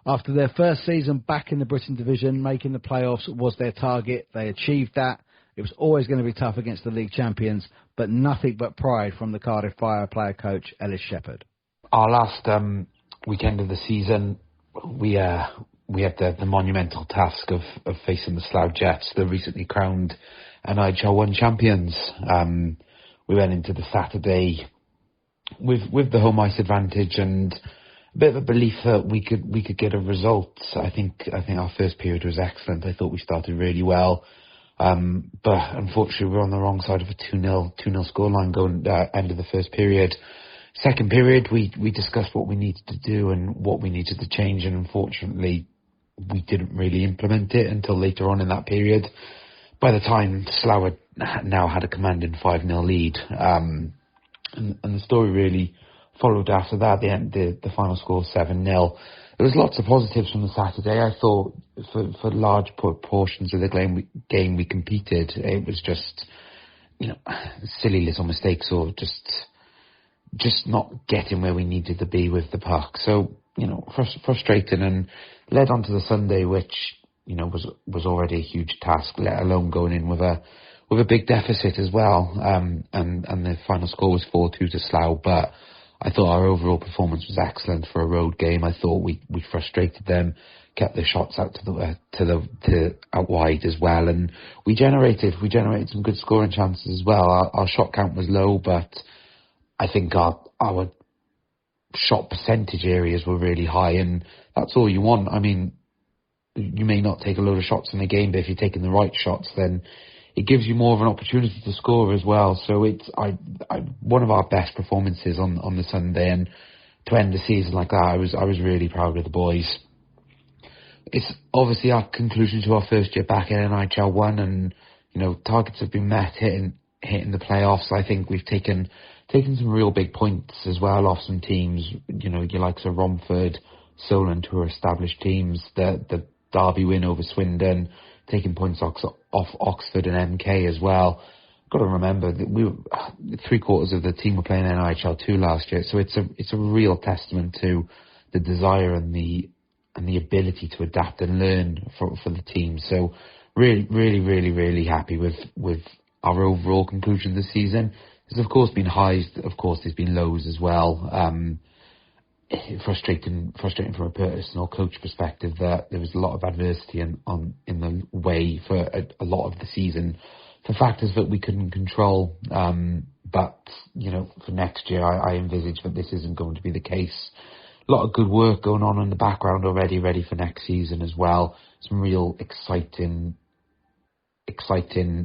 After their first season back in the Britton Division, making the playoffs was their target. They achieved that. It was always going to be tough against the league champions, but nothing but pride from the Cardiff Fire player coach Ellis Shepherd. Our last weekend of the season, we had the monumental task of facing the Slough Jets, the recently crowned NIHL 1 champions. We went into the Saturday with the home ice advantage and a bit of a belief that we could get a result. I think our first period was excellent. I thought we started really well, but unfortunately we were on the wrong side of a 2-0 scoreline going end of the first period. Second period, we discussed what we needed to do and what we needed to change, and unfortunately we didn't really implement it until later on in that period. by the time Slough had now had a commanding 5-0 lead, and the story really followed after that. The final score 7-0. There was lots of positives from the Saturday. I thought for large portions of the game we competed. It was just, silly little mistakes or just not getting where we needed to be with the puck. So, frustrating, and led on to the Sunday, which, was already a huge task, let alone going in with a big deficit as well. And the final score was 4-2 to Slough, but I thought our overall performance was excellent for a road game. I thought we frustrated them, kept the shots out to out wide as well, and we generated some good scoring chances as well. Our shot count was low, but I think our shot percentage areas were really high, and that's all you want. I mean, you may not take a load of shots in a game, but if you're taking the right shots, then it gives you more of an opportunity to score as well. So it's one of our best performances on the Sunday, and to end the season like that, I was really proud of the boys. It's obviously our conclusion to our first year back in NIHL 1, and targets have been met, hitting the playoffs. I think we've taken some real big points as well off some teams. Your likes of Romford, Solent, who are established teams. The Derby win over Swindon, taking points off Oxford and MK as well. Got to remember that we were 3/4 of the team were playing NIHL 2 last year, so it's a real testament to the desire and the ability to adapt and learn for the team. So really happy with our overall conclusion this season. There's of course been highs, of course there's been lows as well. Frustrating from a personal coach perspective that there was a lot of adversity in the way for a lot of the season for factors that we couldn't control. But for next year, I envisage that this isn't going to be the case. A lot of good work going on in the background already, ready for next season as well. Some real exciting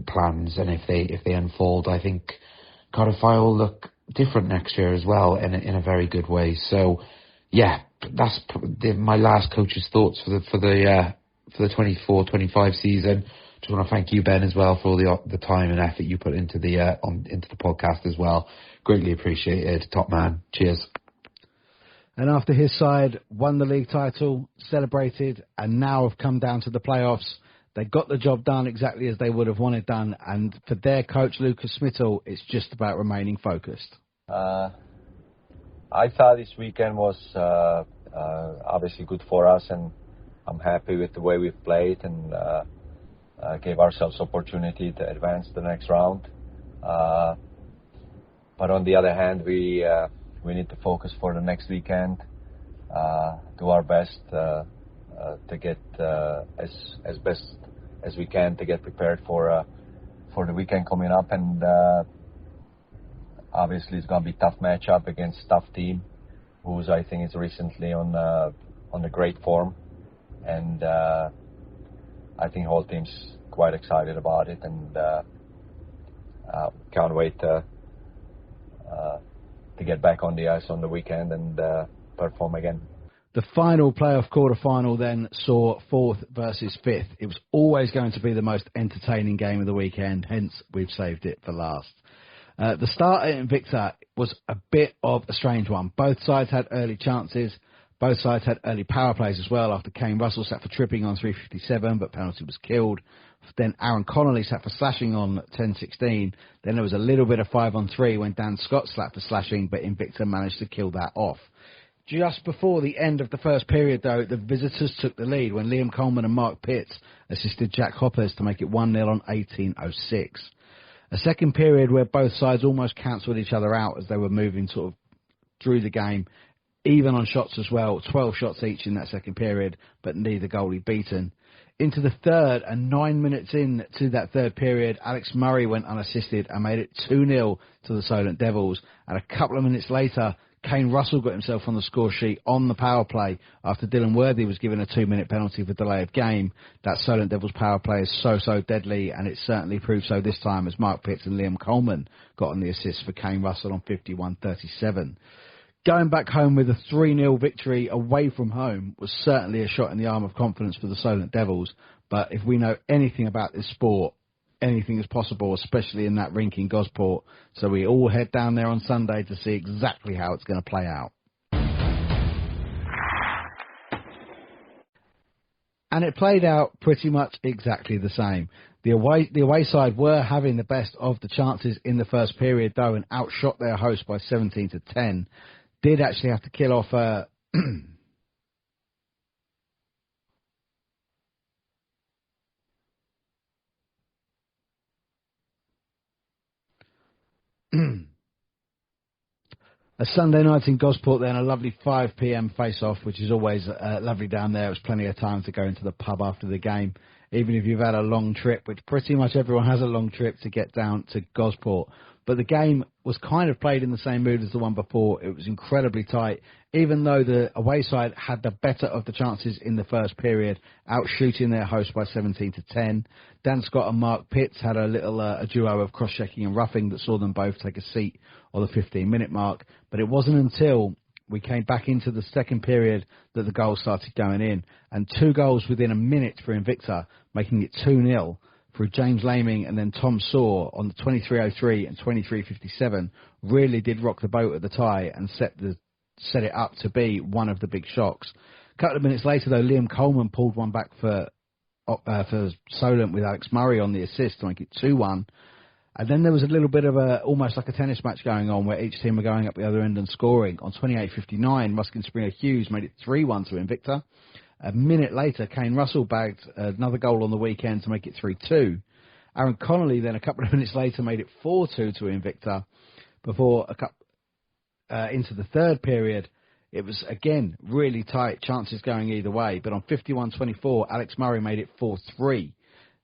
plans, and if they unfold, I think Cardiff Fire will look different next year as well in a very good way. So yeah, that's my last coach's thoughts for the 24-25 season. Just want to thank you, Ben, as well, for all the time and effort you put into the podcast as well. Greatly appreciated, top man. Cheers. And after his side won the league title, celebrated, and now have come down to the playoffs, they got the job done exactly as they would have wanted done. And for their coach, Lucas Smittle, it's just about remaining focused. I thought this weekend was obviously good for us, and I'm happy with the way we've played and gave ourselves opportunity to advance the next round. But on the other hand, we need to focus for the next weekend, do our best to get as best as we can to get prepared for the weekend coming up, and obviously it's going to be a tough matchup against a tough team, who's I think is recently on a great form, and I think the whole team's quite excited about it, and can't wait to get back on the ice on the weekend and perform again. The final playoff quarter-final then saw 4th versus 5th. It was always going to be the most entertaining game of the weekend, hence we've saved it for last. The start at Invicta was a bit of a strange one. Both sides had early chances. Both sides had early power plays as well after Kane Russell sat for tripping on 3:57, but penalty was killed. Then Aaron Connolly sat for slashing on 10:16. Then there was a little bit of 5-on-3 when Dan Scott slapped for slashing, but Invicta managed to kill that off. Just before the end of the first period, though, the visitors took the lead when Liam Coleman and Mark Pitts assisted Jack Hoppers to make it 1-0 on 18:06. A second period where both sides almost cancelled each other out as they were moving sort of through the game, even on shots as well. 12 shots each in that second period, but neither goalie beaten. Into the third, and 9 minutes into that third period, Alex Murray went unassisted and made it 2-0 to the Solent Devils. And a couple of minutes later, Kane Russell got himself on the score sheet on the power play after Dylan Worthy was given a 2-minute penalty for delay of game. That Solent Devils power play is so deadly, and it certainly proved so this time as Mark Pitts and Liam Coleman got on the assist for Kane Russell on 51:37. Going back home with a 3-0 victory away from home was certainly a shot in the arm of confidence for the Solent Devils, but if we know anything about this sport, anything is possible, especially in that rink in Gosport. So we all head down there on Sunday to see exactly how it's going to play out. And it played out pretty much exactly the same. The away side were having the best of the chances in the first period, though, and outshot their host by 17-10. Did actually have to kill off a Sunday night in Gosport, then a lovely 5 p.m. face-off, which is always lovely down there. It was plenty of time to go into the pub after the game, even if you've had a long trip, which pretty much everyone has a long trip to get down to Gosport. But the game was kind of played in the same mood as the one before. It was incredibly tight, even though the away side had the better of the chances in the first period, outshooting their host by 17-10. Dan Scott and Mark Pitts had a little a duo of cross-checking and roughing that saw them both take a seat on the 15-minute mark. But it wasn't until we came back into the second period that the goals started going in. And 2 goals within a minute for Invicta, making it 2-0. Through James Laming and then Tom Saw on the 23:03 and 23:57 really did rock the boat at the tie and set it up to be one of the big shocks. A couple of minutes later, though, Liam Coleman pulled one back for Solent with Alex Murray on the assist to make it 2-1. And then there was a little bit of almost like a tennis match going on where each team were going up the other end and scoring. On 28:59, Ruskin Springer Hughes made it 3-1 to Invicta. A minute later, Kane Russell bagged another goal on the weekend to make it 3-2. Aaron Connolly then a couple of minutes later made it 4-2 to Invicta. Before into the third period, it was again really tight, chances going either way. But on 51:24, Alex Murray made it 4-3.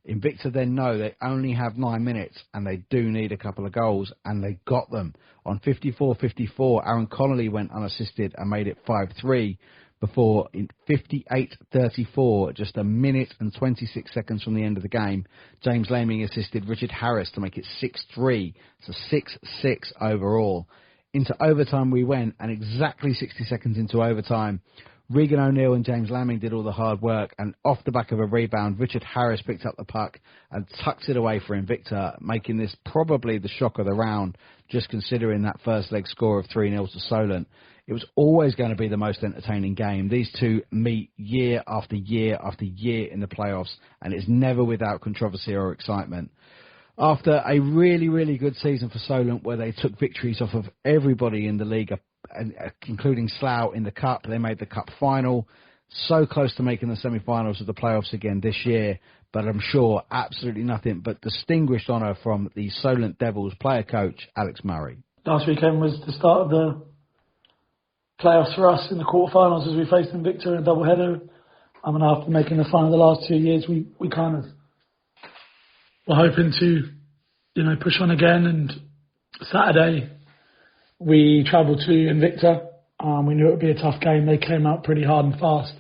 Invicta then know they only have 9 minutes and they do need a couple of goals, and they got them. On 54:54, Aaron Connolly went unassisted and made it 5-3. Before, in 58:34, just a minute and 26 seconds from the end of the game, James Laming assisted Richard Harris to make it 6-3, so 6-6 overall. Into overtime we went, and exactly 60 seconds into overtime, Regan O'Neill and James Laming did all the hard work, and off the back of a rebound, Richard Harris picked up the puck and tucked it away for Invicta, making this probably the shock of the round, just considering that first leg score of 3-0 to Solent. It was always going to be the most entertaining game. These two meet year after year after year in the playoffs, and it's never without controversy or excitement. After a really, really good season for Solent, where they took victories off of everybody in the league, including Slough in the Cup, they made the Cup final. So close to making the semi-finals of the playoffs again this year, but I'm sure absolutely nothing but distinguished honour from the Solent Devils player coach, Alex Murray. Last weekend was the start of the playoffs for us in the quarterfinals as we faced Invicta in a doubleheader. And after making the final the last 2 years, we kind of were hoping to, push on again. And Saturday, we travelled to Invicta. We knew it would be a tough game. They came out pretty hard and fast.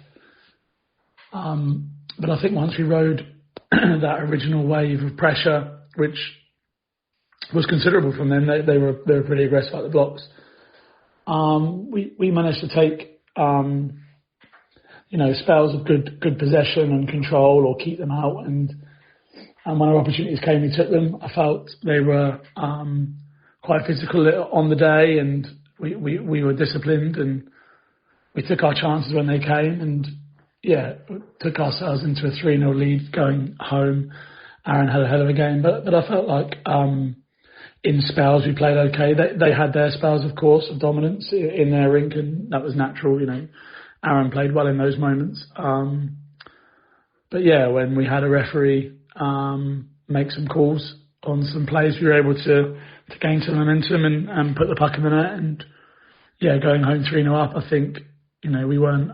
But I think once we rode that original wave of pressure, which was considerable from them, they were pretty aggressive at the blocks. We managed to take, spells of good possession and control, or keep them out. And when our opportunities came, we took them. I felt they were quite physical on the day, and we were disciplined, and we took our chances when they came, and took ourselves into a 3-0 lead going home. Aaron had a hell of a game, but I felt like in spells we played okay. They had their spells, of course, of dominance in their rink, and that was natural. Aaron played well in those moments. But when we had a referee make some calls on some plays, we were able to gain some momentum and put the puck in the net. And going home 3-0 up, I think we weren't.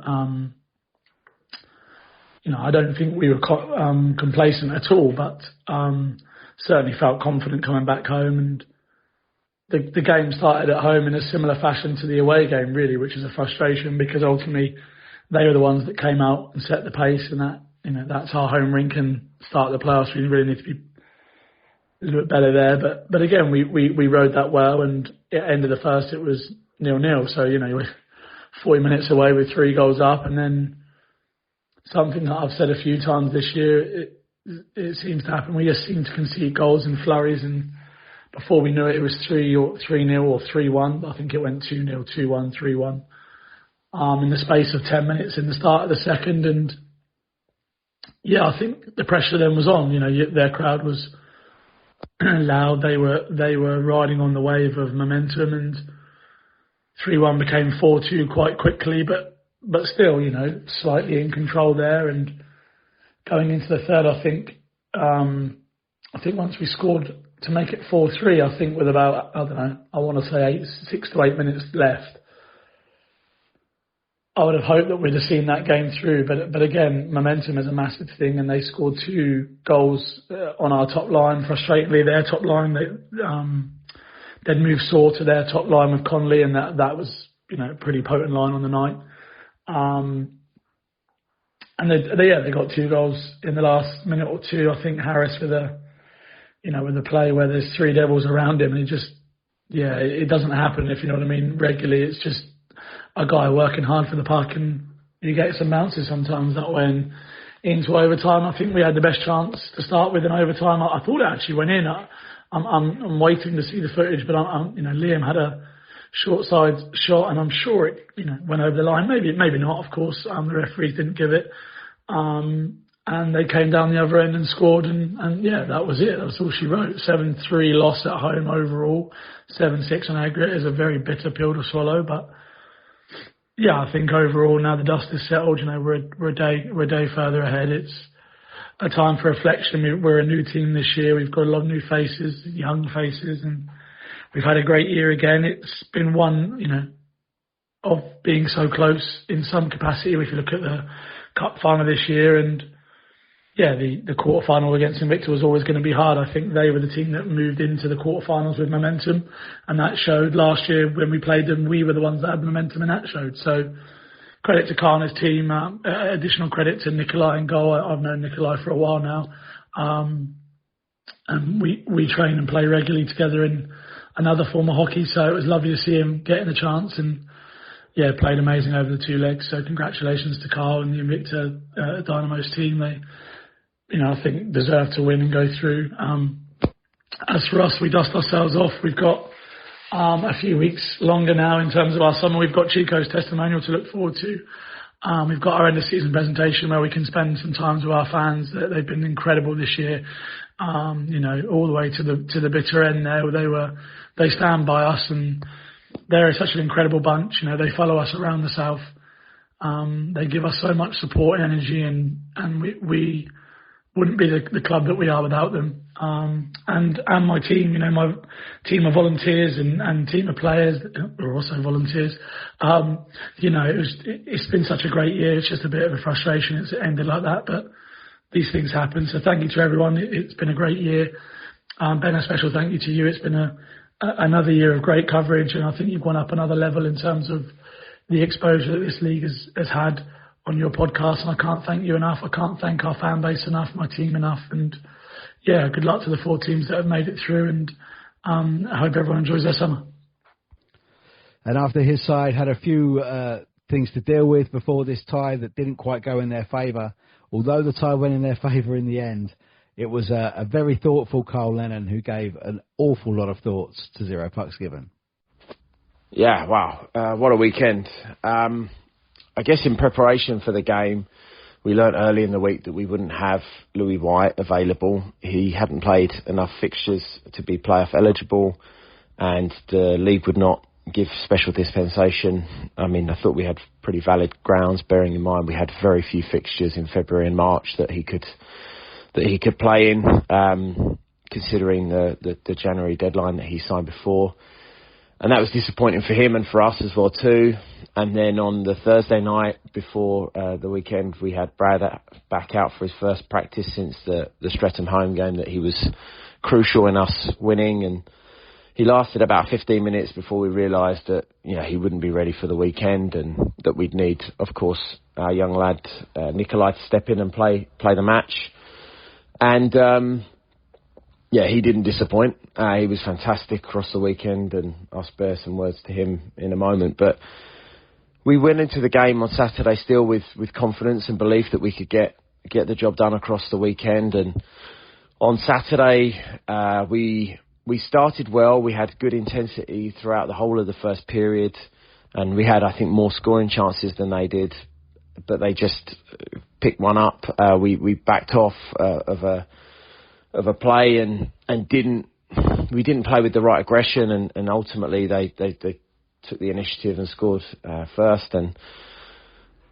I don't think we were complacent at all, but certainly felt confident coming back home. And the game started at home in a similar fashion to the away game, really, which is a frustration because ultimately they were the ones that came out and set the pace, and that that's our home rink and start the playoffs. We really need to be a little bit better there. But again, we rode that well, and at the end of the first it was 0-0. So we're 40 minutes away with 3 goals up, and then something that I've said a few times this year, it seems to happen. We just seem to concede goals in flurries, and before we knew it, it was 3-0 or 3-1. I think it went 2-0, 2-1, 3-1 in the space of 10 minutes in the start of the second. And yeah, I think the pressure then was on. Their crowd was loud. They were riding on the wave of momentum, and 3-1 became 4-2 quite quickly, but still, slightly in control there. And going into the third, I think once we scored to make it 4-3, I think with about, I want to say 6 to 8 minutes left, I would have hoped that we'd have seen that game through. But again, momentum is a massive thing, and they scored 2 goals on our top line. Frustratingly, their top line, they'd moved Saw to their top line with Conley, and that was a pretty potent line on the night. And they got 2 goals in the last minute or two. I think Harris with a play where there's 3 devils around him, and it doesn't happen, if you know what I mean, regularly. It's just a guy working hard for the puck, and you get some bounces sometimes that way. Into overtime, I think we had the best chance to start with in overtime. I thought it actually went in. I'm waiting to see the footage, but Liam had a short side shot, and I'm sure it went over the line. Maybe not. Of course, the referee didn't give it, and they came down the other end and scored, and that was it. That's all she wrote. 7-3 loss at home overall. 7-6 on aggregate is a very bitter pill to swallow, but yeah, I think overall now the dust is settled. We're a day further ahead. It's a time for reflection. We're a new team this year. We've got a lot of new faces, young faces, and we've had a great year again. It's been one, of being so close in some capacity. If you look at the cup final this year, and the quarterfinal against Invicta was always going to be hard. I think they were the team that moved into the quarterfinals with momentum, and that showed last year when we played them. We were the ones that had momentum, and that showed. So credit to Karna's team. Additional credit to Nikolai and goal. I've known Nikolai for a while now, and we train and play regularly together in another form of hockey. So it was lovely to see him getting a chance, and played amazing over the 2 legs. So congratulations to Carl and the Invicta Dynamo's team. They, I think deserve to win and go through. As for us, we dust ourselves off. We've got a few weeks longer now in terms of our summer. We've got Chico's testimonial to look forward to. We've got our end of season presentation where we can spend some time with our fans. They've been incredible this year. All the way to the bitter end there. They stand by us, and they're such an incredible bunch. They follow us around the south. They give us so much support and energy, and we wouldn't be the club that we are without them. And my team, my team of volunteers and team of players who are also volunteers. It's been such a great year. It's just a bit of a frustration it's ended like that, but these things happen. So thank you to everyone. It's been a great year. Ben, a special thank you to you. It's been another year of great coverage, and I think you've gone up another level in terms of the exposure that this league has had on your podcast, and I can't thank you enough. I can't thank our fan base enough, my team enough, and good luck to the 4 teams that have made it through, and I hope everyone enjoys their summer. And after his side had a few things to deal with before this tie that didn't quite go in their favour, although the tie went in their favour in the end, it was a very thoughtful Carl Lennon who gave an awful lot of thoughts to Zero Pucks Given. Yeah, wow. What a weekend. I guess in preparation for the game, we learnt early in the week that we wouldn't have Louis White available. He hadn't played enough fixtures to be playoff eligible, and the league would not give special dispensation. I mean, I thought we had pretty valid grounds, bearing in mind we had very few fixtures in February and March that he could play in, considering the January deadline that he signed before. And that was disappointing for him and for us as well too. And then on the Thursday night before the weekend, we had Brad back out for his first practice since the Streatham home game that he was crucial in us winning. And he lasted about 15 minutes before we realised that he wouldn't be ready for the weekend, and that we'd need, of course, our young lad Nikolai to step in and play the match. And he didn't disappoint. He was fantastic across the weekend, and I'll spare some words to him in a moment. But we went into the game on Saturday still with confidence and belief that we could get get the job done across the weekend. And on Saturday, we started well. We had good intensity throughout the whole of the first period, and we had, I think, more scoring chances than they did, but they just picked one up. We backed off of a play and didn't play with the right aggression, and ultimately they took the initiative and scored first. And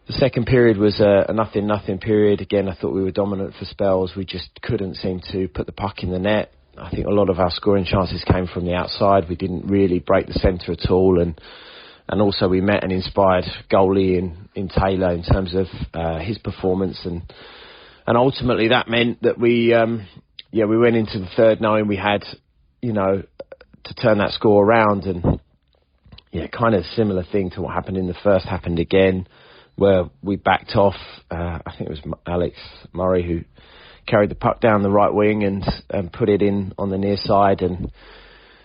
the second period was a 0-0 period. Again, I thought we were dominant for spells. We just couldn't seem to put the puck in the net. I think a lot of our scoring chances came from the outside. We didn't really break the centre at all, and also we met an inspired goalie in Taylor in terms of his performance, and ultimately that meant that we went into the third knowing we had, to turn that score around. And kind of similar thing to what happened in the first happened again, where we backed off. I think it was Alex Murray who carried the puck down the right wing and put it in on the near side, and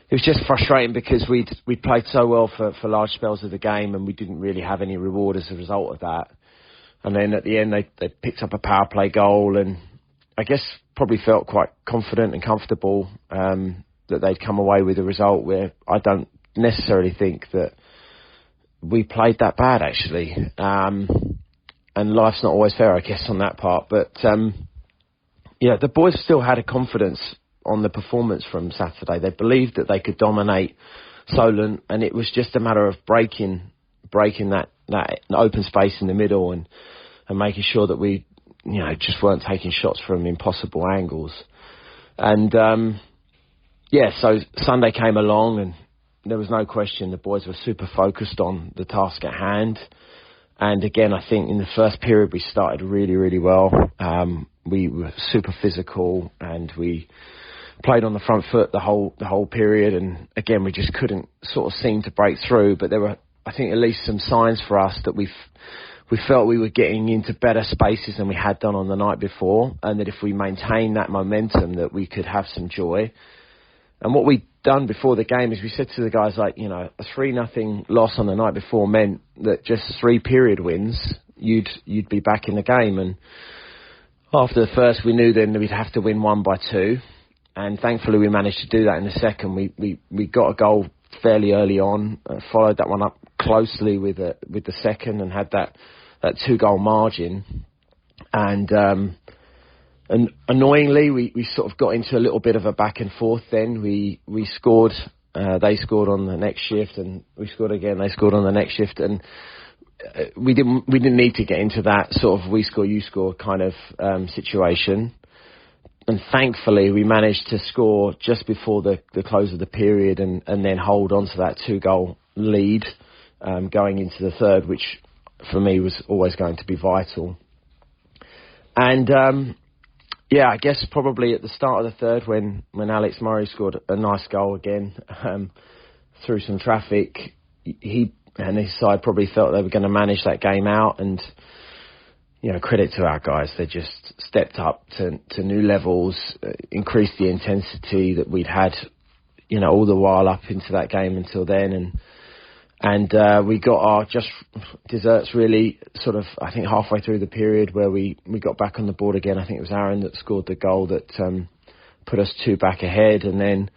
it was just frustrating because we'd played so well for large spells of the game, and we didn't really have any reward as a result of that. And then at the end they picked up a power play goal, and I guess probably felt quite confident and comfortable that they'd come away with a result where I don't necessarily think that we played that bad, actually. And life's not always fair, I guess, on that part. But the boys still had a confidence on the performance from Saturday. They believed that they could dominate Solent, and it was just a matter of breaking that open space in the middle and making sure that we just weren't taking shots from impossible angles. And so Sunday came along, and there was no question the boys were super focused on the task at hand. And again, I think in the first period we started really, really well. We were super physical, and we played on the front foot the whole period. And again, we just couldn't sort of seem to break through. But there were, I think, at least some signs for us that we felt we were getting into better spaces than we had done on the night before, and that if we maintained that momentum, that we could have some joy. And what we'd done before the game is we said to the guys, a 3-0 loss on the night before meant that just 3 period wins, you'd be back in the game. And after the first, we knew then that we'd have to win 1 by 2. And thankfully we managed to do that in the second. We got a goal fairly early on, followed that one up closely with the second, and had that 2-goal margin. And annoyingly, we sort of got into a little bit of a back and forth then. We scored, they scored on the next shift, and we scored again, they scored on the next shift, and we didn't need to get into that sort of we score, you score kind of situation. And thankfully, we managed to score just before the close of the period, and then hold on to that 2-goal lead going into the third, which for me was always going to be vital. And I guess probably at the start of the third, when Alex Murray scored a nice goal again through some traffic, he and his side probably felt they were going to manage that game out. And credit to our guys, they just stepped up to new levels, increased the intensity that we'd had, all the while up into that game until then, and we got our just desserts really sort of, I think, halfway through the period, where we got back on the board again. I think it was Aaron that scored the goal that put us 2 back ahead, and then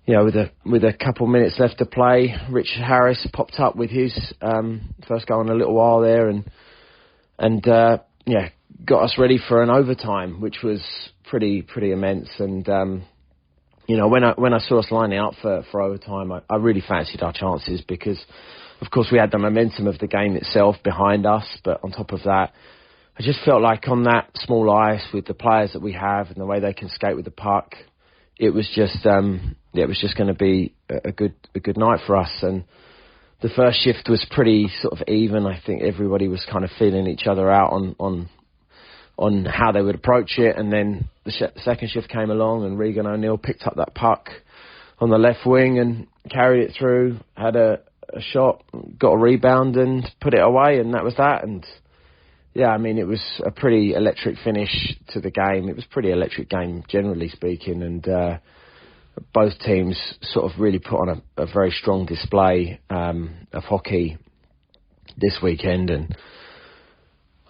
with a couple minutes left to play, Richard Harris popped up with his first goal in a little while there, and got us ready for an overtime, which was pretty immense. And when I saw us lining up for overtime, I really fancied our chances, because of course we had the momentum of the game itself behind us, but on top of that, I just felt like on that small ice with the players that we have and the way they can skate with the puck, it was just going to be a good night for us. And the first shift was pretty sort of even. I think everybody was kind of feeling each other out on how they would approach it. And then the second shift came along, and Regan O'Neill picked up that puck on the left wing and carried it through, had a shot, got a rebound and put it away, and that was that. And it was a pretty electric finish to the game. It was a pretty electric game, generally speaking, and both teams sort of really put on a very strong display of hockey this weekend. And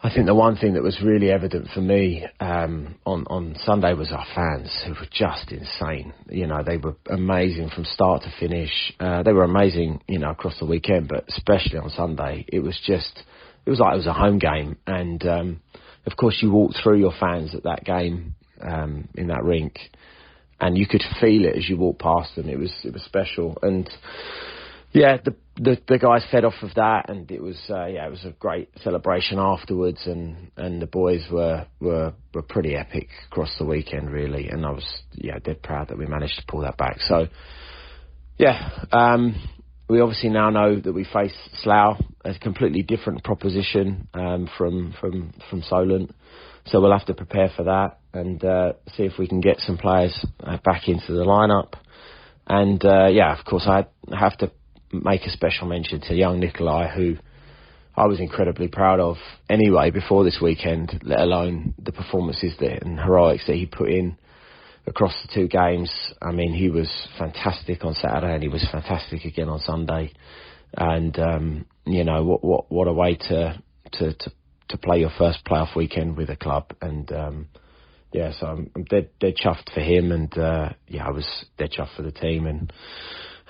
I think the one thing that was really evident for me on Sunday was our fans, who were just insane. You know, they were amazing from start to finish. They were amazing, you know, across the weekend, but especially on Sunday. It was like it was a home game. And, of course, you walked through your fans at that game in that rink, and you could feel it as you walked past them. It was special. And, yeah, the guys fed off of that, and it was a great celebration afterwards, and the boys were pretty epic across the weekend, really, and I was dead proud that we managed to pull that back. So we obviously now know that we face Slough, a completely different proposition from Solent, so we'll have to prepare for that and see if we can get some players back into the lineup. And of course I have to make a special mention to young Nikolai, who I was incredibly proud of anyway before this weekend, let alone the performances and heroics that he put in across the two games. I mean, he was fantastic on Saturday and he was fantastic again on Sunday. And, what a way to play your first playoff weekend with a club. And, so I'm dead chuffed for him, and, I was dead chuffed for the team. And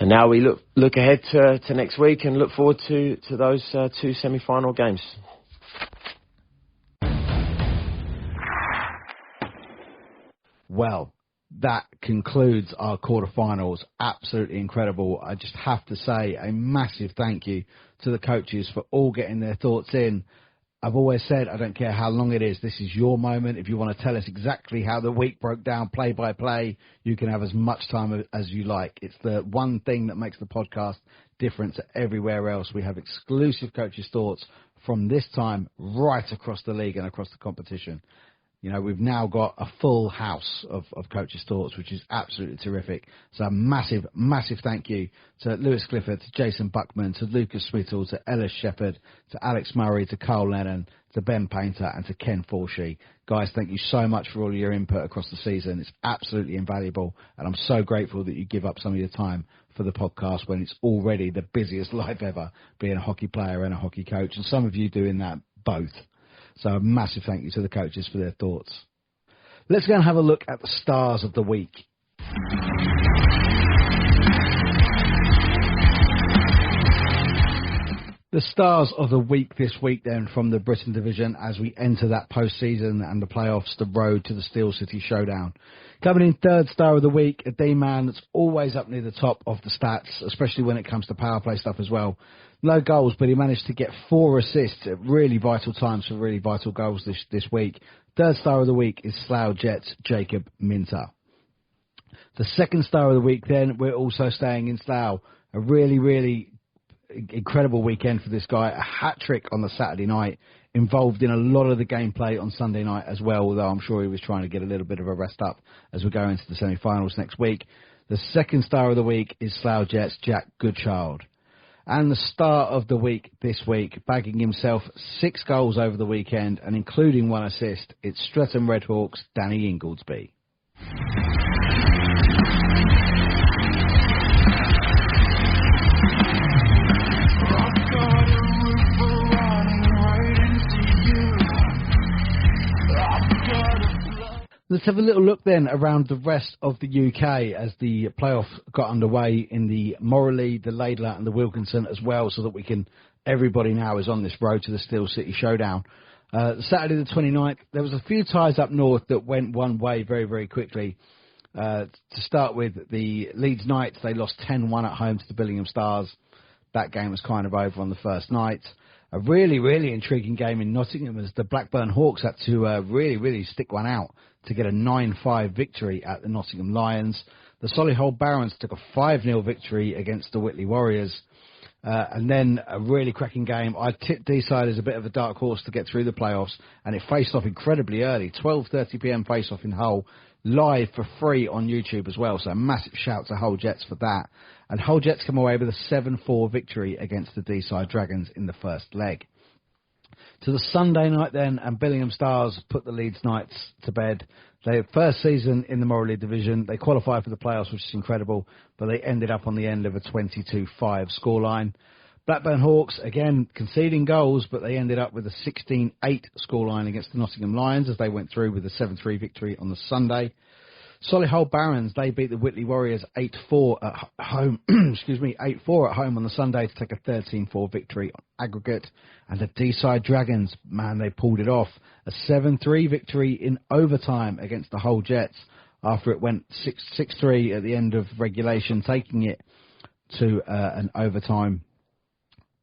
now we look ahead to next week and look forward to those two semi-final games. Well, that concludes our quarterfinals. Absolutely incredible. I just have to say a massive thank you to the coaches for all getting their thoughts in. I've always said, I don't care how long it is, this is your moment. If you want to tell us exactly how the week broke down play by play, you can have as much time as you like. It's the one thing that makes the podcast different to everywhere else. We have exclusive coaches' thoughts from this time right across the league and across the competition. You know, we've now got a full house of coaches' thoughts, which is absolutely terrific. So a massive, massive thank you to Lewis Clifford, to Jason Buckman, to Lucas Smithall, to Ellis Shepherd, to Alex Murray, to Carl Lennon, to Ben Painter, and to Ken Forshee. Guys, thank you so much for all of your input across the season. It's absolutely invaluable, and I'm so grateful that you give up some of your time for the podcast when it's already the busiest life ever, being a hockey player and a hockey coach, and some of you doing that both. So a massive thank you to the coaches for their thoughts. Let's go and have a look at the stars of the week. The stars of the week this week then from the Britton Division as we enter that postseason and the playoffs, the road to the Steel City Showdown. Coming in third star of the week, a D-man that's always up near the top of the stats, especially when it comes to power play stuff as well. No goals, but he managed to get 4 assists at really vital times for really vital goals this week. Third star of the week is Slough Jets' Jacob Minter. The second star of the week then, we're also staying in Slough. A really, really incredible weekend for this guy. A hat-trick on the Saturday night, involved in a lot of the gameplay on Sunday night as well, although I'm sure he was trying to get a little bit of a rest up as we go into the semi-finals next week. The second star of the week is Slough Jets' Jack Goodchild. And the star of the week this week, bagging himself 6 goals over the weekend and including 1 assist, it's Streatham Redhawks' Danny Ingoldsby. Let's have a little look then around the rest of the UK as the playoff got underway in the Moralee, the Laidler and the Wilkinson as well, so that everybody now is on this road to the Steel City Showdown. Saturday the 29th, there was a few ties up north that went one way very, very quickly. To start with, the Leeds Knights, they lost 10-1 at home to the Billingham Stars. That game was kind of over on the first night. A really, really intriguing game in Nottingham as the Blackburn Hawks had to really, really stick one out to get a 9-5 victory at the Nottingham Lions. The Solihull Barons took a 5-0 victory against the Whitley Warriors. And then a really cracking game. I tipped Deeside as a bit of a dark horse to get through the playoffs, and it faced off incredibly early. 12:30pm face-off in Hull, live for free on YouTube as well. So a massive shout to Hull Jets for that. And Hull Jets come away with a 7-4 victory against the Deeside Dragons in the first leg. To the Sunday night then, and Billingham Stars put the Leeds Knights to bed. Their first season in the Moralee Division. They qualified for the playoffs, which is incredible, but they ended up on the end of a 22-5 scoreline. Blackburn Hawks, again, conceding goals, but they ended up with a 16-8 scoreline against the Nottingham Lions as they went through with a 7-3 victory on the Sunday. Solihull Barons, they beat the Whitley Warriors 8-4 at home, 8-4 at home on the Sunday to take a 13-4 victory on aggregate. And the Deeside Dragons, man, they pulled it off. A 7-3 victory in overtime against the Hull Jets after it went 6-3 at the end of regulation, taking it to an overtime.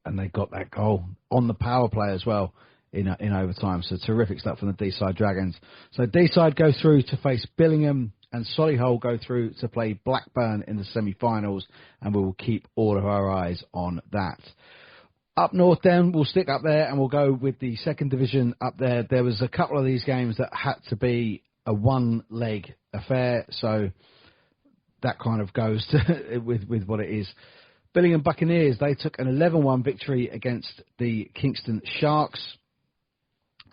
And they got that goal on the power play as well in overtime. So terrific stuff from the Deeside Dragons. So Deeside go through to face Billingham, and Solihull go through to play Blackburn in the semi-finals, and we will keep all of our eyes on that. Up north then, we'll stick up there and we'll go with the second division up there. There was a couple of these games that had to be a one-leg affair, so that kind of goes to, with what it is. Billingham Buccaneers, they took an 11-1 victory against the Kingston Sharks.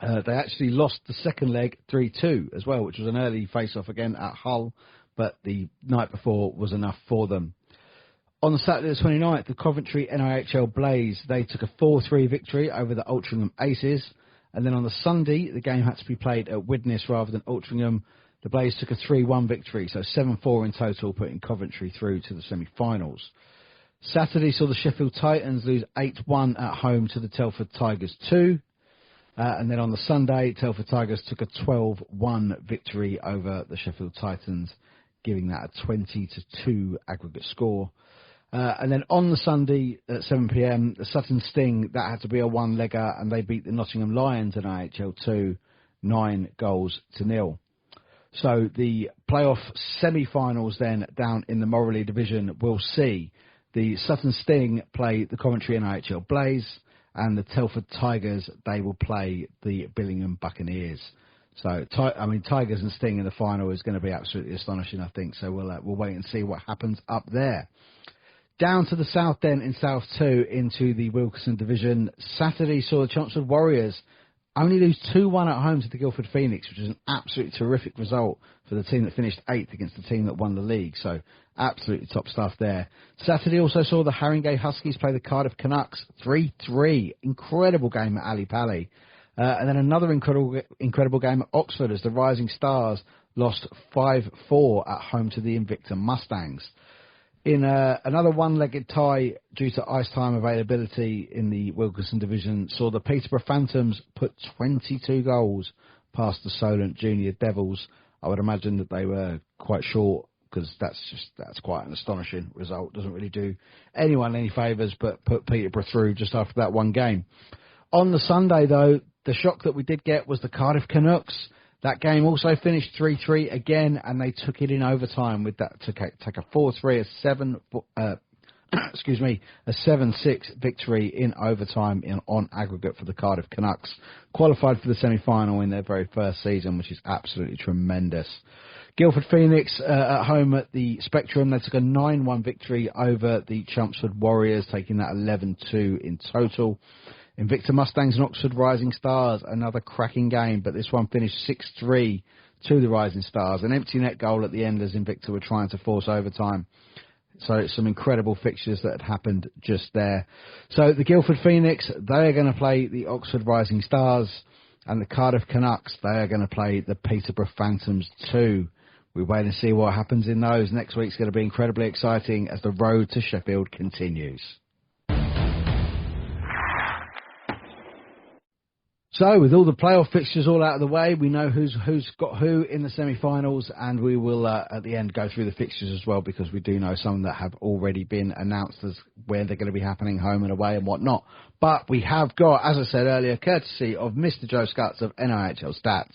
They actually lost the second leg 3-2 as well, which was an early face-off again at Hull, but the night before was enough for them. On the Saturday the 29th, the Coventry NIHL Blaze, they took a 4-3 victory over the Altrincham Aces. And then on the Sunday, the game had to be played at Widnes rather than Altrincham. The Blaze took a 3-1 victory, so 7-4 in total, putting Coventry through to the semi-finals. Saturday saw the Sheffield Titans lose 8-1 at home to the Telford Tigers 2. And then on the Sunday, Telford Tigers took a 12-1 victory over the Sheffield Titans, giving that a 20-2 aggregate score. And then on the Sunday at 7 p.m, the Sutton Sting, that had to be a one-legger, and they beat the Nottingham Lions in IHL 2, 9-0. So the playoff semi-finals then down in the Moralee Division will see the Sutton Sting play the Coventry NIHL Blaze, and the Telford Tigers, they will play the Billingham Buccaneers. So, Tigers and Sting in the final is going to be absolutely astonishing, I think. So we'll wait and see what happens up there. Down to the south then, in South 2, into the Wilkinson Division. Saturday saw the Chelmsford Warriors only lose 2-1 at home to the Guildford Phoenix, which is an absolutely terrific result for the team that finished 8th against the team that won the league. So absolutely top stuff there. Saturday also saw the Haringey Huskies play the Cardiff Canucks 3-3. Incredible game at Ali Pally. And then another incredible game at Oxford as the Rising Stars lost 5-4 at home to the Invicta Mustangs. In another one-legged tie due to ice time availability in the Wilkinson Division, saw the Peterborough Phantoms put 22 goals past the Solent Junior Devils. I would imagine that they were quite short, because that's quite an astonishing result. Doesn't really do anyone any favours, but put Peterborough through just after that one game. On the Sunday, though, the shock that we did get was the Cardiff Canucks. That game also finished 3-3 again, and they took it in overtime with that to take a 4-3, a 7-6 victory in overtime on aggregate for the Cardiff Canucks. Qualified for the semi-final in their very first season, which is absolutely tremendous. Guildford Phoenix at home at the Spectrum, they took a 9-1 victory over the Chelmsford Warriors, taking that 11-2 in total. Invicta Mustangs and Oxford Rising Stars, another cracking game, but this one finished 6-3 to the Rising Stars. An empty net goal at the end as Invicta were trying to force overtime. So some incredible fixtures that had happened just there. So the Guildford Phoenix, they are going to play the Oxford Rising Stars, and the Cardiff Canucks, they are going to play the Peterborough Phantoms too. We wait and see what happens in those. Next week's going to be incredibly exciting as the road to Sheffield continues. So, with all the playoff fixtures all out of the way, we know who's got who in the semi-finals, and we will, at the end, go through the fixtures as well, because we do know some that have already been announced as where they're going to be happening, home and away and whatnot. But we have got, as I said earlier, courtesy of Mr Joe Scutts of NIHL Stats,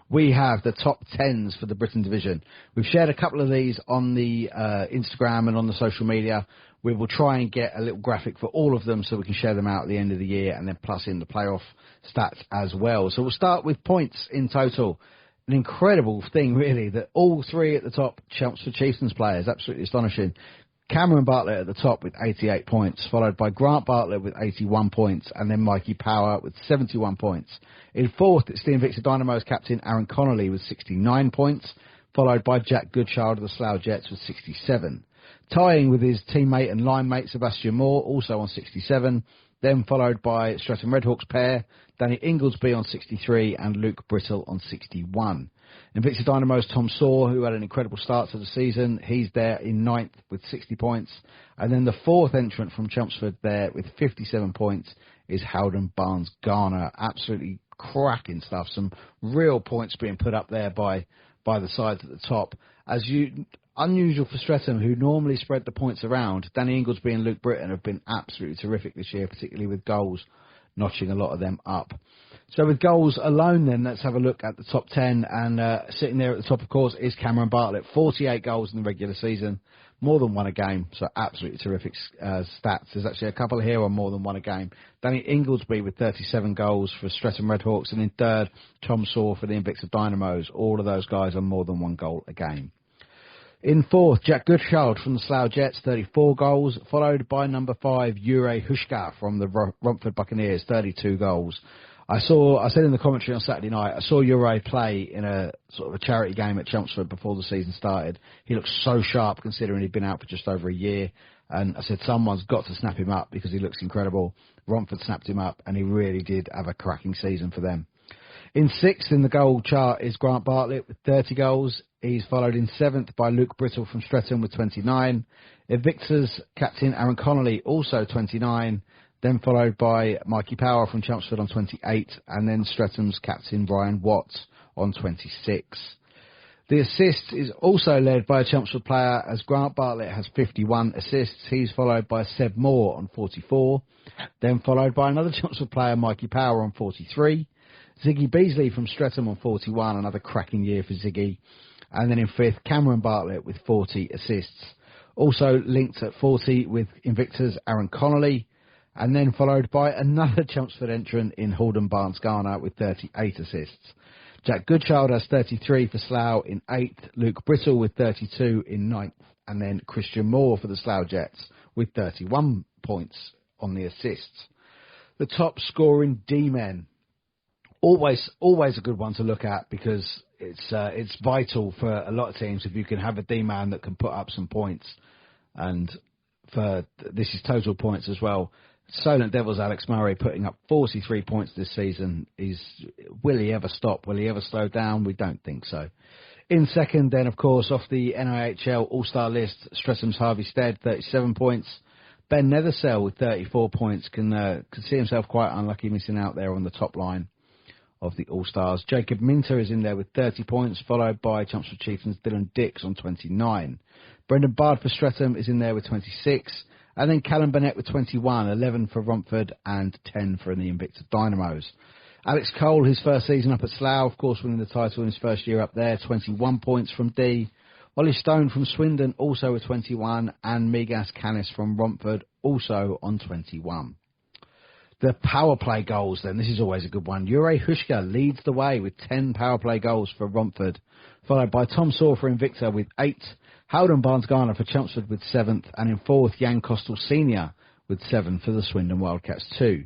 we have the top 10s for the Britton Division. We've shared a couple of these on the Instagram and on the social media. We will try and get a little graphic for all of them so we can share them out at the end of the year, and then plus in the playoff stats as well. So we'll start with points in total. An incredible thing, really, that all three at the top Chelmsford Chieftains players, absolutely astonishing. Cameron Bartlett at the top with 88 points, followed by Grant Bartlett with 81 points, and then Mikey Power with 71 points. In fourth, it's the Invicta Dynamo's captain Aaron Connolly with 69 points, followed by Jack Goodchild of the Slough Jets with 67. tying with his teammate and line mate Sebastian Moore, also on 67. Then followed by Streatham Redhawks pair, Danny Inglesby on 63 and Luke Brittle on 61. Invicta Dynamo's Tom Saw, who had an incredible start to the season, he's there in 9th with 60 points. And then the 4th entrant from Chelmsford there with 57 points is Howden Barnes Garner. Absolutely cracking stuff. Some real points being put up there by the sides at the top. Unusual for Streatham, who normally spread the points around. Danny Inglesby and Luke Britton have been absolutely terrific this year, particularly with goals, notching a lot of them up. So with goals alone then, let's have a look at the top 10. And sitting there at the top, of course, is Cameron Bartlett. 48 goals in the regular season, more than one a game. So absolutely terrific stats. There's actually a couple here on more than one a game. Danny Inglesby with 37 goals for Streatham Redhawks. And in third, Tom Saw for the Invicta Dynamos. All of those guys are more than one goal a game. In fourth, Jack Goodchild from the Slough Jets, 34 goals, followed by number 5, Jure Hushka from the Romford Buccaneers, 32 goals. I said in the commentary on Saturday night, I saw Jure play in a sort of a charity game at Chelmsford before the season started. He looked so sharp considering he'd been out for just over a year. And I said, someone's got to snap him up because he looks incredible. Romford snapped him up and he really did have a cracking season for them. In 6th in the goal chart is Grant Bartlett with 30 goals. He's followed in 7th by Luke Brittle from Streatham with 29. Invicta's captain Aaron Connolly, also 29. Then followed by Mikey Power from Chelmsford on 28. And then Streatham's captain Brian Watts on 26. The assists is also led by a Chelmsford player as Grant Bartlett has 51 assists. He's followed by Seb Moore on 44. Then followed by another Chelmsford player, Mikey Power, on 43. Ziggy Beasley from Streatham on 41, another cracking year for Ziggy. And then in 5th, Cameron Bartlett with 40 assists. Also linked at 40 with Invicta's Aaron Connolly. And then followed by another Chelmsford entrant in Howden Barnes Garner with 38 assists. Jack Goodchild has 33 for Slough in 8th. Luke Brittle with 32 in 9th. And then Christian Moore for the Slough Jets with 31 points on the assists. The top scoring D-men. Always a good one to look at because it's vital for a lot of teams if you can have a D-man that can put up some points. And this is total points as well. Solent Devils Alex Murray putting up 43 points this season. Will he ever stop? Will he ever slow down? We don't think so. In second, then, of course, off the NIHL All-Star list, Streatham's Harvey Stead, 37 points. Ben Nethersell with 34 points can see himself quite unlucky missing out there on the top line of the All-Stars. Jacob Minter is in there with 30 points, followed by Chelmsford Chieftains Dylan Dix on 29. Brendan Bard for Streatham is in there with 26. And then Callum Burnett with 21, 11 for Romford and 10 for the Invicta Dynamos. Alex Cole, his first season up at Slough, of course winning the title in his first year up there, 21 points from D. Ollie Stone from Swindon also with 21, and Migas Canis from Romford also on 21. The power play goals then, this is always a good one. Jure Hushka leads the way with 10 power play goals for Romford, followed by Tom Saw for Invicta with 8, Howden Barnes Garner for Chelmsford with 7th, and in 4th, Jan Kostel Sr. with 7 for the Swindon Wildcats 2.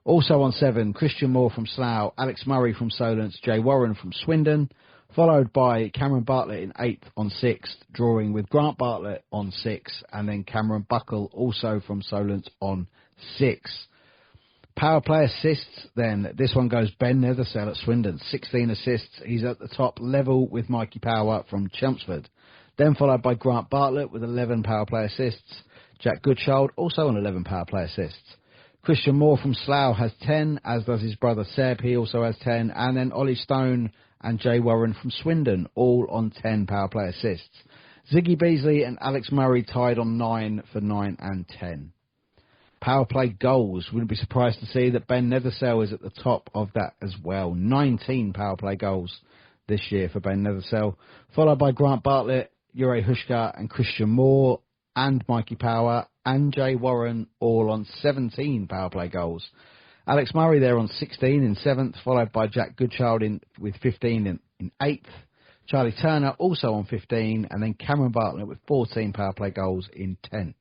Also on 7, Christian Moore from Slough, Alex Murray from Solent, Jay Warren from Swindon, followed by Cameron Bartlett in 8th on 6th, drawing with Grant Bartlett on 6, and then Cameron Buckle also from Solent on 6. Power play assists, then. This one goes Ben Nethersell at Swindon, 16 assists. He's at the top level with Mikey Power from Chelmsford. Then followed by Grant Bartlett with 11 power play assists. Jack Goodchild also on 11 power play assists. Christian Moore from Slough has 10, as does his brother Seb. He also has 10. And then Ollie Stone and Jay Warren from Swindon, all on 10 power play assists. Ziggy Beasley and Alex Murray tied on 9 for 9 and 10. Power play goals. Wouldn't be surprised to see that Ben Nethersell is at the top of that as well. 19 power play goals this year for Ben Nethersell, followed by Grant Bartlett, Jure Hushka and Christian Moore and Mikey Power and Jay Warren all on 17 power play goals. Alex Murray there on 16 in 7th, followed by Jack Goodchild with 15 in 8th. Charlie Turner also on 15, and then Cameron Bartlett with 14 power play goals in 10th.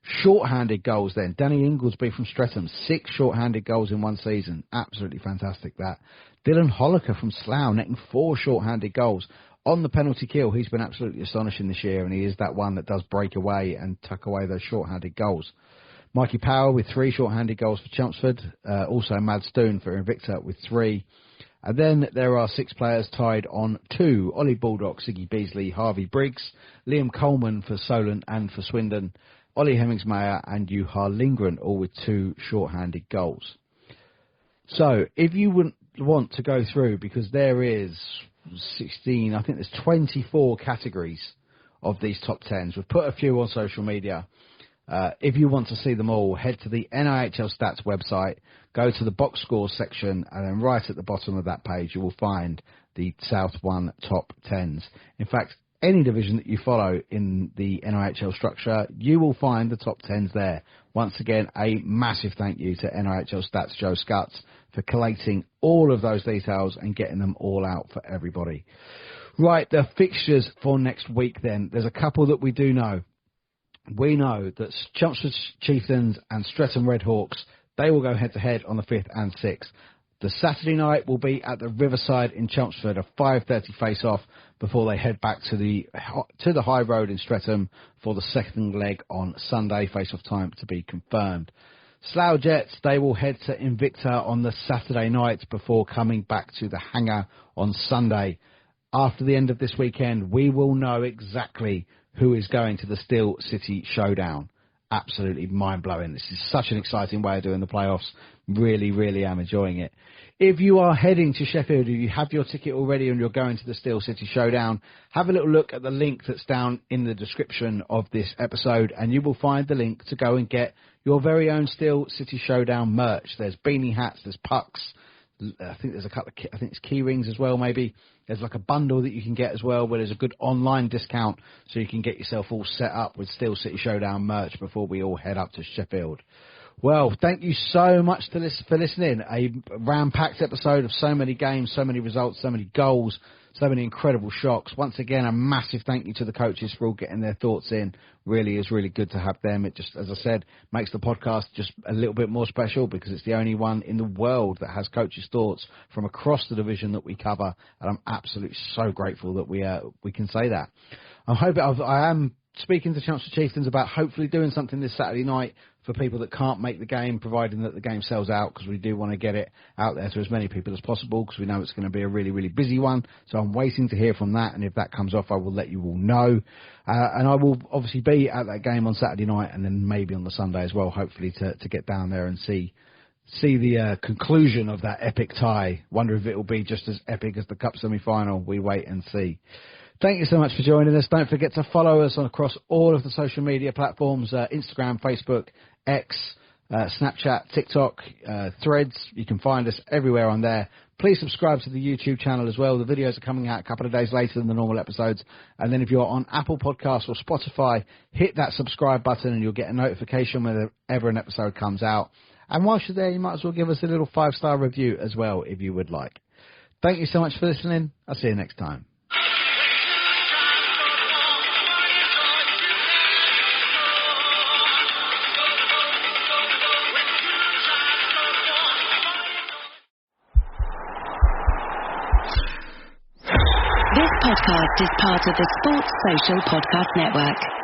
Short-handed goals then. Danny Inglesby from Streatham, 6 short-handed goals in one season. Absolutely fantastic that. Dylan Holliker from Slough netting 4 short-handed goals. On the penalty kill, he's been absolutely astonishing this year, and he is that one that does break away and tuck away those short-handed goals. Mikey Power with 3 short-handed goals for Chelmsford. Also Mad Stone for Invicta with 3. And then there are 6 players tied on 2. Ollie Baldock, Siggy Beasley, Harvey Briggs, Liam Coleman for Solent and for Swindon, Ollie Hemmingsmayer and Juha Lindgren, all with 2 short-handed goals. So, if you wouldn't want to go through, because there is 16, I think there's 24 categories of these top 10s. We've put a few on social media. If you want to see them all, head to the NIHL Stats website, go to the box scores section, and then right at the bottom of that page, you will find the South 1 top 10s. In fact, any division that you follow in the NIHL structure, you will find the top 10s there. Once again, a massive thank you to NIHL Stats Joe Scutts for collating all of those details and getting them all out for everybody. Right, the fixtures for next week then. There's a couple that we do know. We know that Chelmsford Chieftains and Streatham Redhawks, they will go head-to-head on the 5th and 6th. The Saturday night will be at the Riverside in Chelmsford, a 5:30 face-off before they head back to the High Road in Streatham for the second leg on Sunday. Face-off time to be confirmed. Slough Jets, they will head to Invicta on the Saturday night before coming back to the Hangar on Sunday. After the end of this weekend, we will know exactly who is going to the Steel City Showdown. Absolutely mind-blowing. This is such an exciting way of doing the playoffs. Really, really am enjoying it. If you are heading to Sheffield, if you have your ticket already and you're going to the Steel City Showdown, have a little look at the link that's down in the description of this episode, and you will find the link to go and get your very own Steel City Showdown merch. There's beanie hats, there's pucks, I think there's a couple of, I think it's key rings as well, maybe. There's like a bundle that you can get as well, where there's a good online discount, so you can get yourself all set up with Steel City Showdown merch before we all head up to Sheffield. Well, thank you so much for listening. A ram-packed episode of so many games, so many results, so many goals, so many incredible shocks. Once again, a massive thank you to the coaches for all getting their thoughts in. Really is really good to have them. It just, as I said, makes the podcast just a little bit more special because it's the only one in the world that has coaches' thoughts from across the division that we cover. And I'm absolutely so grateful that we can say that. I am speaking to Chelmsford Chieftains about hopefully doing something this Saturday night for people that can't make the game, providing that the game sells out, because we do want to get it out there to as many people as possible, because we know it's going to be a really, really busy one. So I'm waiting to hear from that, and if that comes off, I will let you all know. And I will obviously be at that game on Saturday night, and then maybe on the Sunday as well, hopefully to get down there and see the conclusion of that epic tie. Wonder if it will be just as epic as the Cup semi-final. We wait and see. Thank you so much for joining us. Don't forget to follow us across all of the social media platforms, Instagram, Facebook, X, Snapchat, TikTok, Threads. You can find us everywhere on there. Please subscribe to the YouTube channel as well. The videos are coming out a couple of days later than the normal episodes. And then if you're on Apple Podcasts or Spotify, hit that subscribe button and you'll get a notification whenever an episode comes out. And whilst you're there, you might as well give us a little 5-star review as well if you would like. Thank you so much for listening. I'll see you next time. This podcast is part of the Sports Social Podcast Network.